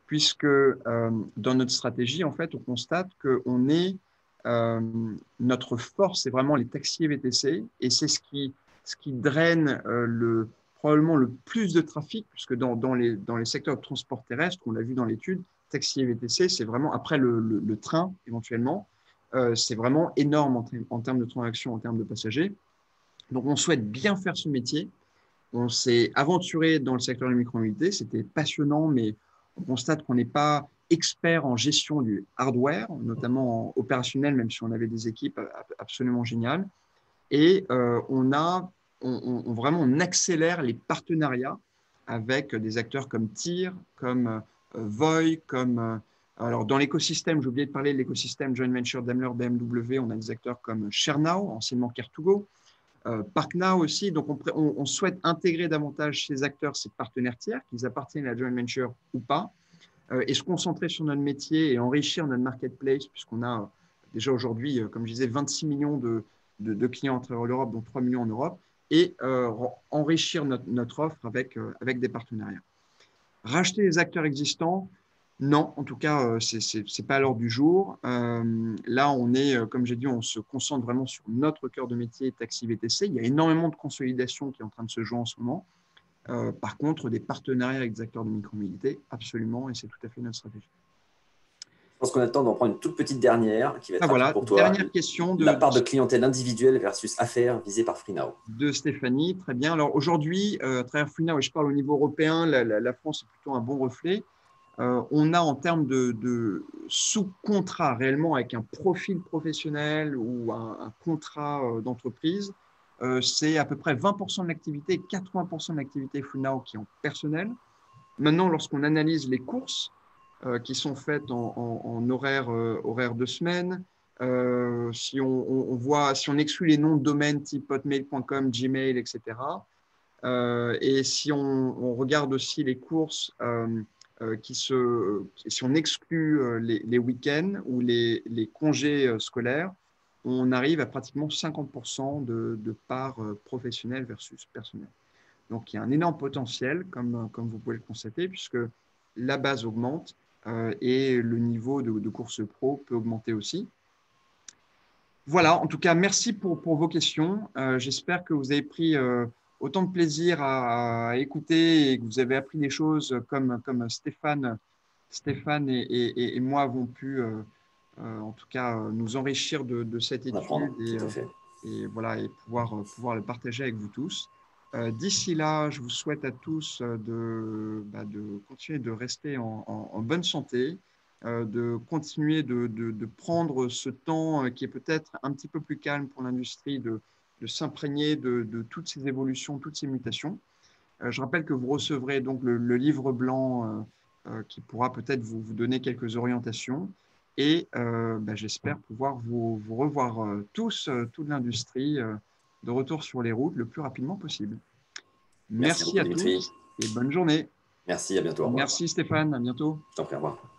puisque dans notre stratégie, en fait, on constate qu'on est notre force, c'est vraiment les taxis et VTC, et c'est ce qui draine probablement le plus de trafic, puisque dans les secteurs de transport terrestre, on l'a vu dans l'étude, taxi et VTC, c'est vraiment, après le train éventuellement, c'est vraiment énorme en termes de transactions, en termes de passagers. Donc, on souhaite bien faire ce métier. On s'est aventuré dans le secteur de la micromobilité. C'était passionnant, mais on constate qu'on n'est pas expert en gestion du hardware, notamment en opérationnel, même si on avait des équipes absolument géniales. Et vraiment, on accélère les partenariats avec des acteurs comme TIR, comme Voi, comme… alors, dans l'écosystème, j'ai oublié de parler de l'écosystème joint venture Daimler BMW, on a des acteurs comme ShareNow, anciennement Car2Go, ParkNow aussi. Donc, on souhaite intégrer davantage ces acteurs, ces partenaires tiers, qu'ils appartiennent à la joint venture ou pas, et se concentrer sur notre métier et enrichir notre marketplace, puisqu'on a déjà aujourd'hui, comme je disais, 26 millions de clients à travers l'Europe, dont 3 millions en Europe, et enrichir notre offre avec des partenariats. Racheter les acteurs existants, non, en tout cas, ce n'est pas à l'ordre du jour. Là, on est, comme j'ai dit, on se concentre vraiment sur notre cœur de métier, taxi VTC. Il y a énormément de consolidation qui est en train de se jouer en ce moment. Par contre, des partenariats avec des acteurs de micromobilité, absolument, et c'est tout à fait notre stratégie.
Je pense qu'on a le temps d'en prendre une toute petite dernière qui va être rapide
Voilà,
pour toi.
dernière question
la part de clientèle individuelle versus affaires visée par FreeNow.
De Stéphanie, très bien. Alors aujourd'hui, à travers FreeNow, et je parle au niveau européen, la France est plutôt un bon reflet. On a en termes de sous-contrat réellement avec un profil professionnel ou un contrat d'entreprise, c'est à peu près 20% de l'activité, 80% de l'activité FreeNow qui est en personnel. Maintenant, lorsqu'on analyse les courses qui sont faites en horaire de semaine, si on exclut les noms de domaines type hotmail.com, Gmail, etc., et si on regarde aussi les courses si on exclut les week-ends ou les congés scolaires, on arrive à pratiquement 50% de part professionnelle versus personnelle. Donc, il y a un énorme potentiel, comme vous pouvez le constater, puisque la base augmente et le niveau de course pro peut augmenter aussi. Voilà, en tout cas, merci pour vos questions. J'espère que vous avez pris autant de plaisir à écouter et que vous avez appris des choses comme Stéphane et moi avons pu, en tout cas, nous enrichir de cette étude et voilà, et pouvoir le partager avec vous tous. D'ici là, je vous souhaite à tous de continuer de rester en bonne santé, de continuer de prendre ce temps qui est peut-être un petit peu plus calme pour l'industrie, de s'imprégner de toutes ces évolutions, toutes ces mutations. Je rappelle que vous recevrez donc le livre blanc qui pourra peut-être vous donner quelques orientations. Et j'espère pouvoir vous revoir tous, toute l'industrie, de retour sur les routes le plus rapidement possible. Merci à tous et bonne journée.
Merci, à bientôt.
Merci Stéphane, à bientôt.
Je t'en prie, au revoir.